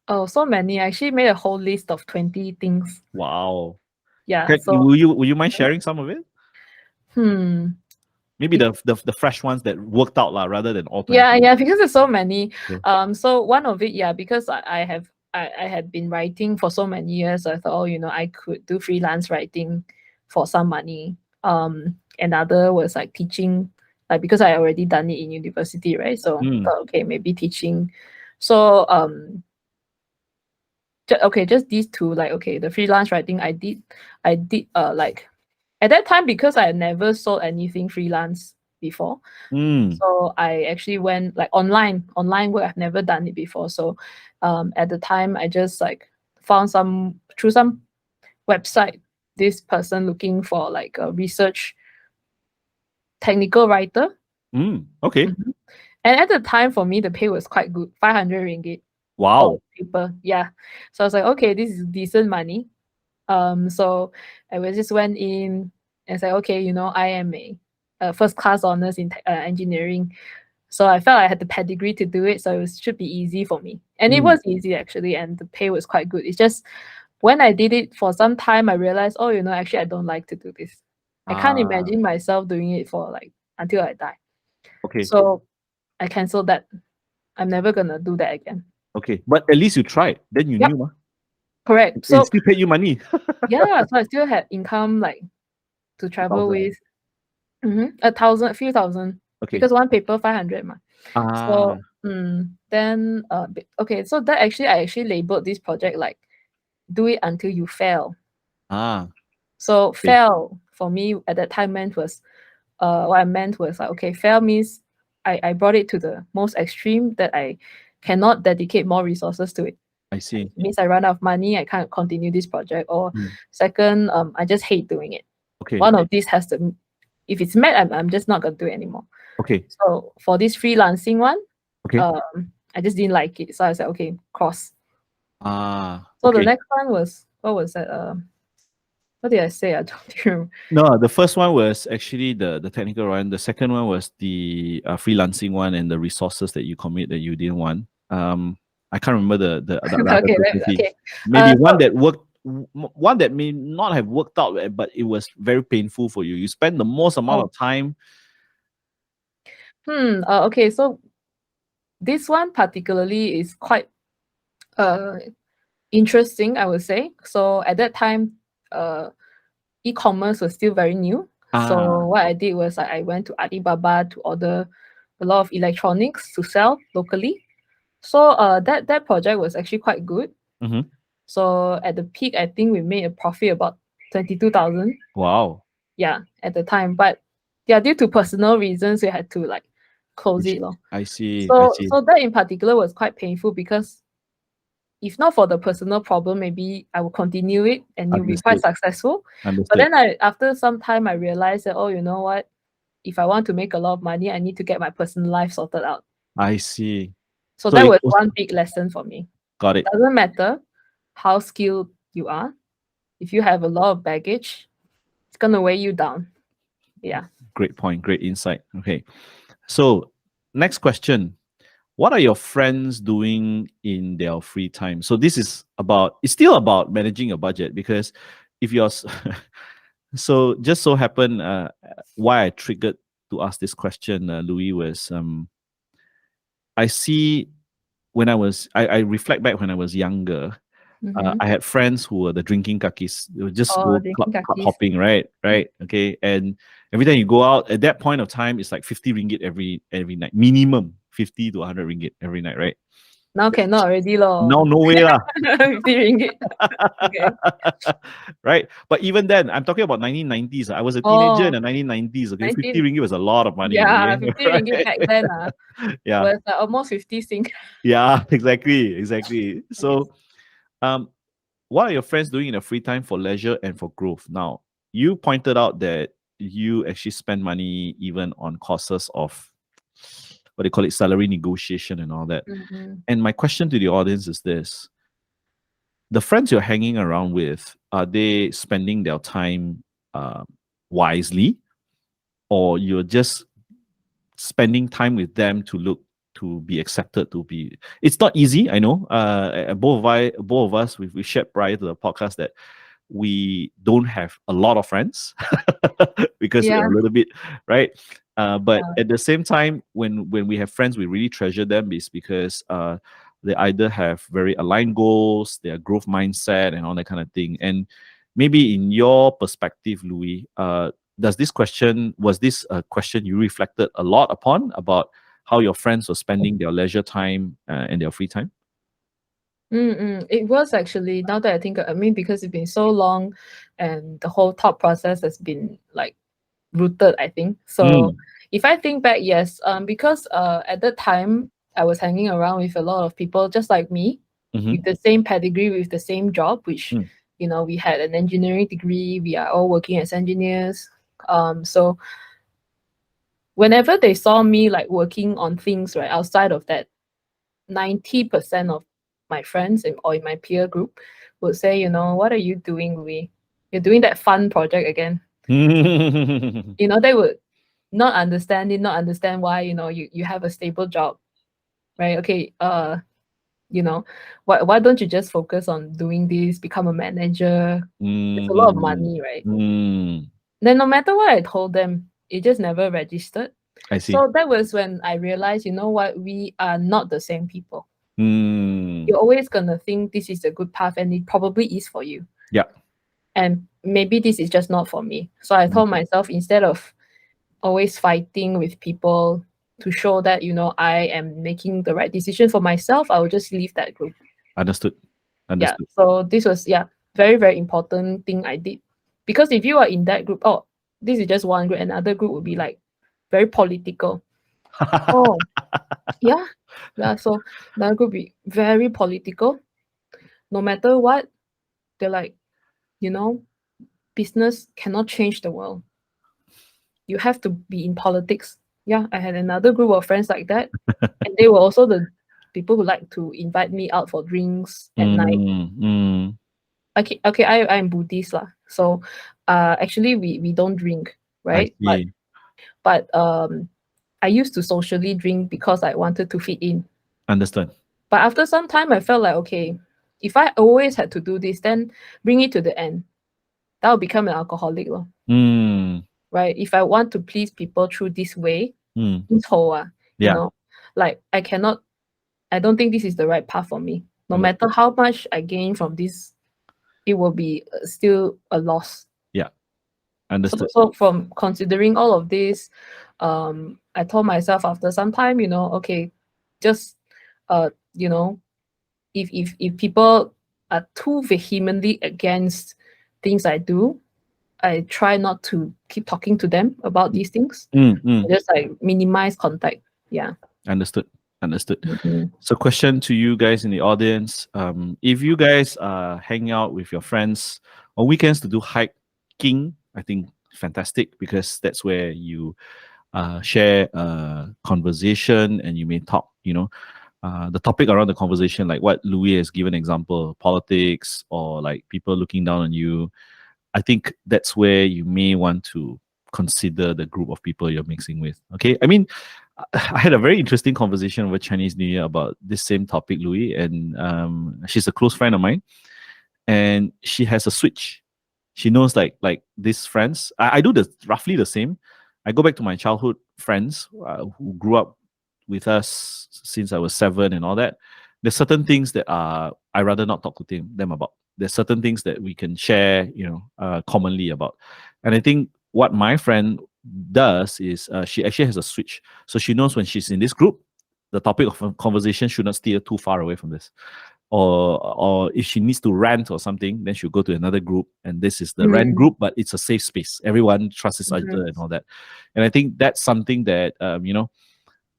Oh, so many. I actually made a whole list of 20 things. Wow. Yeah. So Will you mind sharing some of it? Maybe Be- the fresh ones that worked out lah, rather than all 20. yeah, because there's so many. Okay. So one of it, yeah, because I had been writing for so many years, I thought, oh, I could do freelance writing for some money. Another was like teaching, like because I already done it in university, right? So thought, okay, maybe teaching. So just these two, like okay, the freelance writing I did like at that time, because I had never sold anything freelance before. So I actually went like online work. I've never done it before. So at the time I just like found through some website, this person looking for like a research technical writer. Okay. And at the time for me the pay was quite good, 500 ringgit. Wow. People. Yeah. So I was like, okay, this is decent money. So I just went in and said, okay, I am a first class honors in engineering. So I felt I had the pedigree to do it, so it should be easy for me. And it was easy actually, and the pay was quite good. It's just when I did it for some time, I realized, oh, actually I don't like to do this. I can't imagine myself doing it for like until I die. Okay. So I canceled that. I'm never gonna do that again. Okay, but at least you tried. Then you knew, correct. So So it still paid you money. yeah, so I still had income like to travel 1,000. with. 1,000, a few thousand. Okay. Because one paper 500 ma. So then okay, so that I actually labeled this project like do it until you fail. So Okay. fail for me at that time what I meant was like, okay, fail means I brought it to the most extreme that I cannot dedicate more resources to it. I see. It means I run out of money, I can't continue this project. Or second, I just hate doing it. Okay. One of these has to, if it's met, I'm just not gonna do it anymore. Okay. So for this freelancing one, Okay. I just didn't like it. So I said, okay, cross. So okay. the next one was, what was that? What did I say? I don't remember. No, the first one was actually the technical one. The second one was the freelancing one and the resources that you commit that you didn't want. I can't remember the Okay. Maybe one that may not have worked out, but it was very painful for you. You spent the most amount of time. Okay, so this one particularly is quite interesting, I would say. So at that time, e-commerce was still very new. So what I did was I went to Alibaba to order a lot of electronics to sell locally. So that project was actually quite good. So at the peak, I think we made a profit about 22,000. Wow. Yeah, at the time. But yeah, due to personal reasons, we had to like close it. I see. So that in particular was quite painful, because if not for the personal problem, maybe I would continue it and you'll be quite successful. Understood. But then after some time, I realized that, oh, you know what? If I want to make a lot of money, I need to get my personal life sorted out. I see. So that was one big lesson for me. Got it. Doesn't matter how skilled you are. If you have a lot of baggage, it's going to weigh you down. Yeah. Great point. Great insight. Okay. So next question. What are your friends doing in their free time? So this is it's still about managing a budget, because if you're, so just so happened, why I triggered to ask this question, Louis, was I see when I reflect back when I was younger, I had friends who were the drinking kakis. They would just go club hopping, right? Okay. And every time you go out, at that point of time, it's like 50 ringgit every night, minimum 50 to 100 ringgit every night, right? Now cannot already, lor. No way lah. 50 ringgit. Okay. Right? But even then, I'm talking about 1990s. I was a teenager in the 1990s. Okay, 50 ringgit was a lot of money. Yeah, 50 ringgit back then. Yeah. Was almost 50 sing. Yeah, exactly. So, what are your friends doing in their free time for leisure and for growth? Now, you pointed out that you actually spend money even on courses of what they call it, salary negotiation and all that. And my question to the audience is this: the friends you're hanging around with, are they spending their time wisely, or you're just spending time with them to be accepted, it's not easy, I know. Both of us, we shared prior to the podcast that we don't have a lot of friends because Yeah. we're a little bit, right? But Uh, at the same time, when we have friends, we really treasure them is because they either have very aligned goals, their growth mindset, and all that kind of thing. And maybe in your perspective, Louis, was this a question you reflected a lot upon about how your friends were spending their leisure time and their free time? It was actually, now that I think, I mean, because it's been so long and the whole thought process has been like rooted, I think. So Mm, if I think back, yes, because at that time I was hanging around with a lot of people just like me, mm-hmm, with the same pedigree, with the same job, which mm, we had an engineering degree, we are all working as engineers. So whenever they saw me like working on things right outside of that, 90% of my friends or in my peer group would say, what are you doing, Louis? You're doing that fun project again. mm. They would not understand why, you have a stable job, right? Okay, you know, why don't you just focus on doing this, become a manager? It's a lot of Mm, money, right? mm. Then no matter what I told them, it just never registered. I see. So that was when I realized, you know what, we are not the same people. Mm. You're always gonna think this is a good path, and it probably is for you. Yeah. And maybe this is just not for me. So I told Understood. myself, instead of always fighting with people to show that, I am making the right decision for myself, I will just leave that group. Understood. Yeah. Understood. So this was, very, very important thing I did. Because if you are in that group, oh, this is just one group, another group would be like very political. Oh, yeah. Yeah. So another group be very political. No matter what, they're like, you know, business cannot change the world. You have to be in politics. Yeah, I had another group of friends like that. And they were also the people who like to invite me out for drinks at night. Mm. Okay, I'm Buddhist lah. So actually we don't drink, I right? But see. but I used to socially drink because I wanted to fit in. Understood. But after some time I felt like, okay, if I always had to do this, then bring it to the end. That will become an alcoholic, lor, Mm. right? If I want to please people through this way, Mm. 丑啊, you Yeah. know, like I don't think this is the right path for me. No matter Understood. how much I gain from this, it will be still a loss. Yeah. So, Understood. so from considering all of this, I told myself after some time, okay, just uh, you know, if people are too vehemently against things I do, I try not to keep talking to them about these things. I Mm. just like minimize contact. Yeah. Understood. Understood. Mhm. So, question to you guys in the audience: if you guys are hanging out with your friends on weekends to do hiking, I think fantastic because that's where you share conversation and you may talk. The topic around the conversation, like what Louis has given example, politics or like people looking down on you. I think that's where you may want to consider the group of people you're mixing with. Okay. I mean, I had a very interesting conversation over Chinese New Year about this same topic, Louis, and she's a close friend of mine, and she has a switch. She knows like these friends. I do the roughly the same. I go back to my childhood friends who grew up with us since I was 7 and all that. There's certain things that I rather not talk to them about. There's certain things that we can share, commonly about. And I think what my friend does is she actually has a switch, so she knows when she's in this group, the topic of conversation should not steer too far away from this, or if she needs to rant or something, then she'll go to another group, and this is the rant Mm, group, but it's a safe space. Everyone trusts each other mhm, and all that. And I think that's something that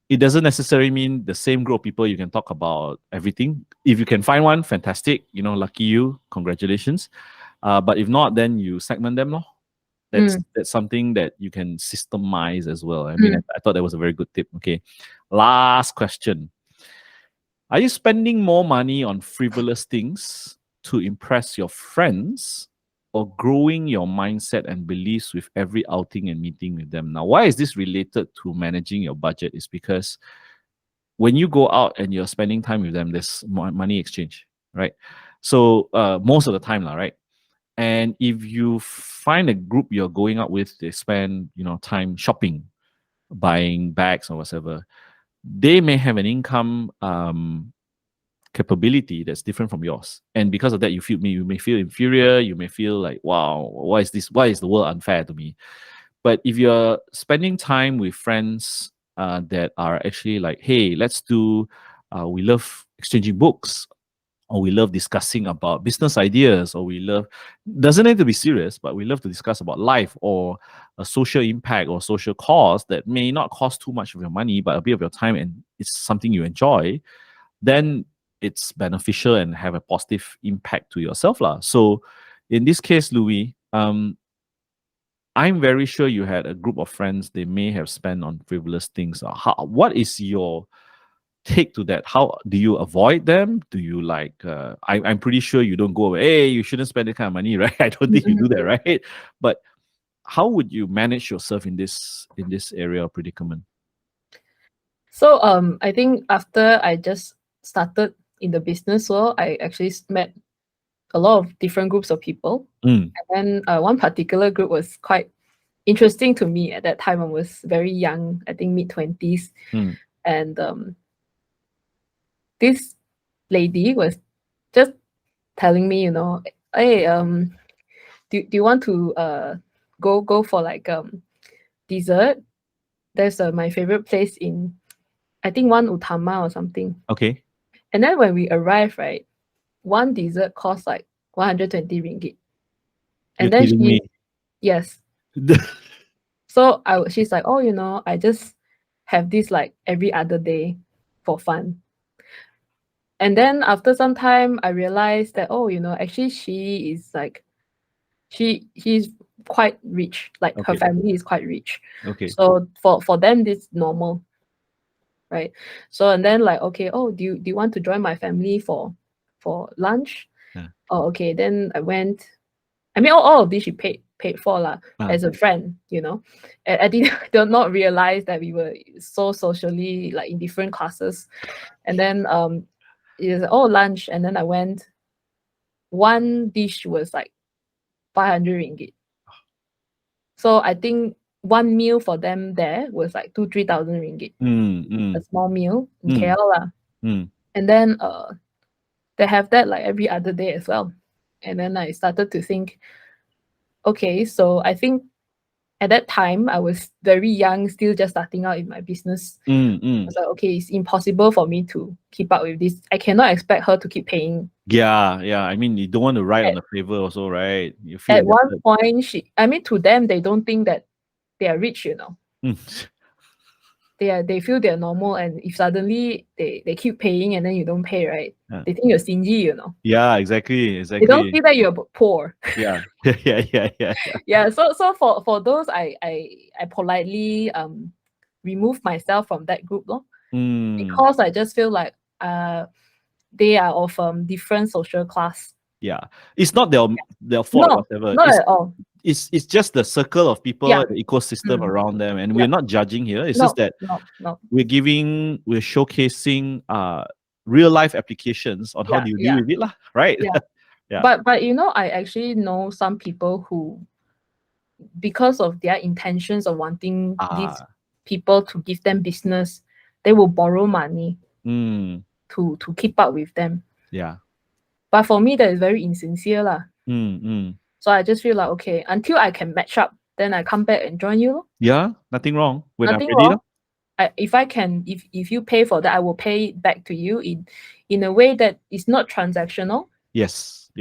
it doesn't necessarily mean the same group of people you can talk about everything. If you can find one, fantastic. Lucky you, congratulations. But if not, then you segment them, lor. That's mm, that's something that you can systemize as well. I mean, mm. I thought that was a very good tip. Okay, last question. Are you spending more money on frivolous things to impress your friends, or growing your mindset and beliefs with every outing and meeting with them? Now, why is this related to managing your budget? Is because when you go out and you're spending time with them, there's money exchange, right? So most of the time, right? And if you find a group you're going out with, they spend, time shopping, buying bags or whatever, they may have an income capability that's different from yours. And because of that, you may feel inferior, you may feel like, wow, why is this? Why is the world unfair to me? But if you're spending time with friends that are actually like, hey, let's do, we love exchanging books, or we love discussing about business ideas, or we love, doesn't have to be serious, but we love to discuss about life or a social impact or social cause that may not cost too much of your money, but a bit of your time, and it's something you enjoy, then it's beneficial and have a positive impact to yourself lah. So in this case, Louis, I'm very sure you had a group of friends they may have spent on frivolous things. What is your take to that? How do you avoid them? Do you like? I'm pretty sure you don't go away. Hey, you shouldn't spend that kind of money, right? I don't think you do that, right? But how would you manage yourself in this area of predicament? So I think after I just started in the business world, I actually met a lot of different groups of people. And then one particular group was quite interesting to me at that time. I was very young, I think mid-20s. And this lady was just telling me, hey, do you want to go for like dessert? There's my favorite place in, I think, One Utama or something. Okay. And then when we arrived, right, one dessert cost like 120 ringgit. And You're then kidding me. yes. So she's like, oh, I just have this like every other day for fun. And then after some time, I realized that, actually she is like, she's quite rich. Like her family is quite rich. Okay. So for them, this is normal, right? So and then like, okay, do you want to join my family for lunch? Yeah. Oh, okay. Then I went. I mean, all of this she paid for as a friend, And I did not realize that we were so socially like in different classes. And then it was lunch, and then I went. One dish was like 500 ringgit. So I think one meal for them there was like 2,000-3,000 ringgit. A small meal in KL lah. And then they have that like every other day as well. And then I started to think, okay, so I think at that time I was very young, still just starting out in my business. I was like, okay, it's impossible for me to keep up with this. I cannot expect her to keep paying. Yeah. I mean, you don't want to ride on the favor also, right? You feel at one point, to them, they don't think that they are rich, They feel they're normal, and if suddenly they keep paying and then you don't pay, right? Yeah. They think you're stingy, Yeah, exactly. They don't see that you're poor. Yeah. Yeah. So for those, I politely remove myself from that group, because I just feel like they are of different social class. Yeah, it's not their fault or whatever. Not at all. It's just the circle of people, the ecosystem around them, and we're not judging here. It's just that we're showcasing real life applications on how do you deal with it, right? Yeah. But I actually know some people who, because of their intentions of wanting these people to give them business, they will borrow money to keep up with them. Yeah. But for me, that is very insincere lah. So I just feel like, okay, until I can match up, then I come back and join you. Yeah, nothing wrong. When nothing I'm ready, wrong. If you pay for that, I will pay back to you in a way that is not transactional. Yes.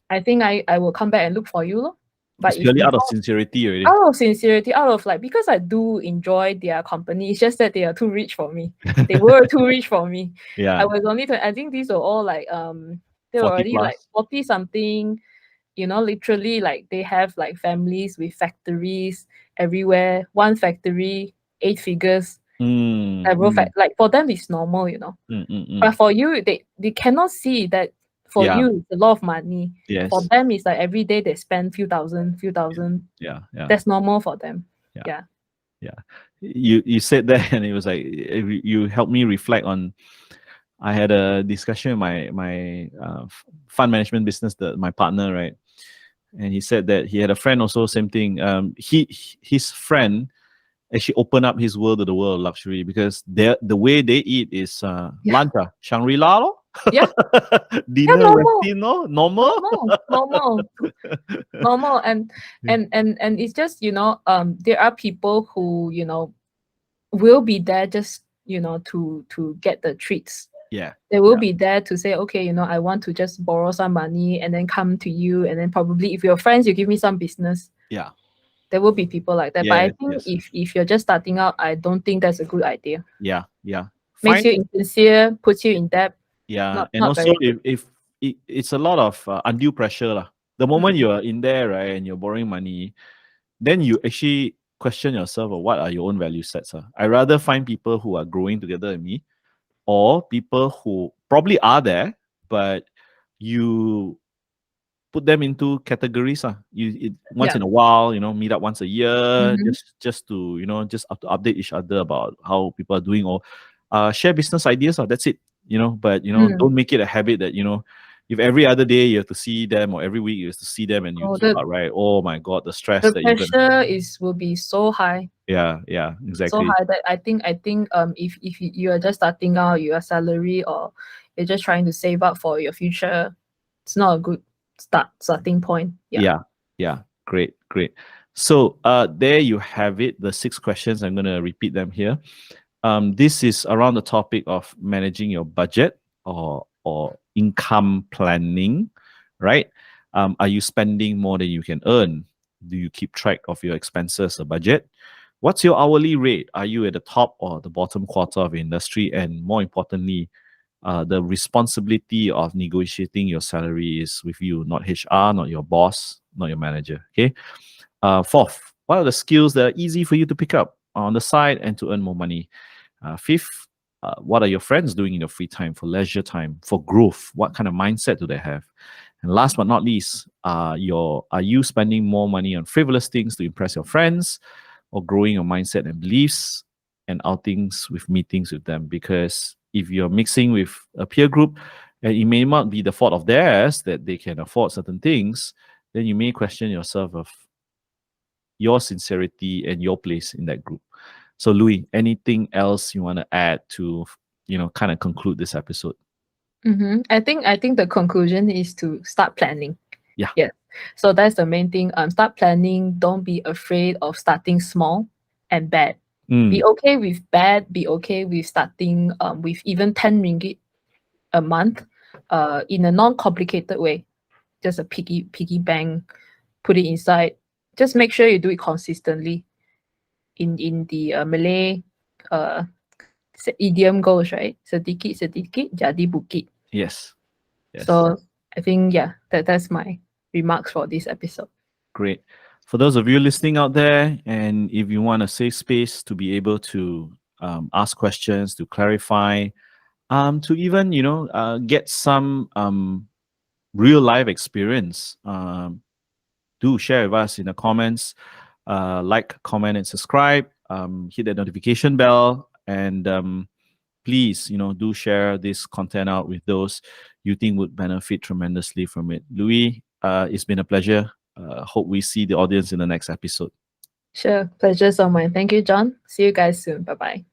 I think I will come back and look for you. But it's purely out of sincerity already. Out of sincerity, because I do enjoy their company. It's just that they are too rich for me. They were too rich for me. Yeah. I was only I think these were all like they were already like 40 something, literally like they have like families with factories everywhere. One factory, 8 figures. Like for them it's normal, But for you, they cannot see that for you it's a lot of money. Yes. For them it's like every day they spend few thousand. Yeah. That's normal for them. Yeah. You said that, and it was like you helped me reflect on. I had a discussion with my fund management business, my partner, right? and he said that he had a friend also, same thing. His friend actually opened up his world to the world of luxury because the way they eat is Yeah. lunch, Shangri-La, lor. Yeah. Yeah, Dinner, normal. Westin, no, normal. Normal. And Yeah. and it's just, there are people who, will be there just, to get the treats. Yeah, They will yeah, be there to say, okay, I want to just borrow some money and then come to you, and then probably if you're friends, you give me some business. yeah, There will be people like that. But I yes, think yes, if you're just starting out, I don't think that's a good idea. yeah, yeah. Makes Find you insincere, puts you in debt. Yeah, and Not also very good. if it's a lot of undue pressure lah. The moment you're in there, right, and you're borrowing money, then you actually question yourself of what are your own value sets. I rather find people who are growing together with me, or people who probably are there, but you put them into categories. Once Yeah. in a while, meet up once a year, Mm-hmm. just to just to update each other about how people are doing, or share business ideas. That's it. But Mm. don't make it a habit that if every other day you have to see them, or every week you have to see them, and you Oh, keep out, right? Oh my God, the stress the that you're gonna. pressure will be so high. Yeah, So exactly. high that I think if you are just starting out, your salary, or you're just trying to save up for your future, it's not a good starting point. Yeah. Yeah, great. So there you have it, the 6 questions. I'm gonna repeat them here. This is around the topic of managing your budget, or income planning, right? Are you spending more than you can earn? Do you keep track of your expenses or budget? What's your hourly rate? Are you at the top or the bottom quarter of the industry? And more importantly, the responsibility of negotiating your salary is with you, not HR, not your boss, not your manager. Okay. Fourth, what are the skills that are easy for you to pick up on the side and to earn more money? Fifth, what are your friends doing in your free time, for leisure time, for growth? What kind of mindset do they have? And last but not least, are you spending more money on frivolous things to impress your friends, or growing your mindset and beliefs and outings with meetings with them? Because if you're mixing with a peer group, and it may not be the fault of theirs that they can afford certain things, then you may question yourself of your sincerity and your place in that group. So, Louis, anything else you want to add to, kind of conclude this episode? Mm-hmm. I think the conclusion is to start planning. Yeah. Yeah. So that's the main thing. Start planning. Don't be afraid of starting small and bad. Be okay with bad. Be okay with starting with even 10 ringgit a month, in a non-complicated way. Just a piggy bank, put it inside. Just make sure you do it consistently. In the Malay idiom goes, right? Sedikit sedikit jadi bukit. Yes. So I think, that's my remarks for this episode. Great. For those of you listening out there, and if you want a safe space to be able to ask questions, to clarify, to even get some real life experience, do share with us in the comments. Like, comment, and subscribe. Hit that notification bell, and please, do share this content out with those you think would benefit tremendously from it. Louis, it's been a pleasure. Hope we see the audience in the next episode. Sure. Pleasure's all mine. Thank you, John. See you guys soon. Bye-bye.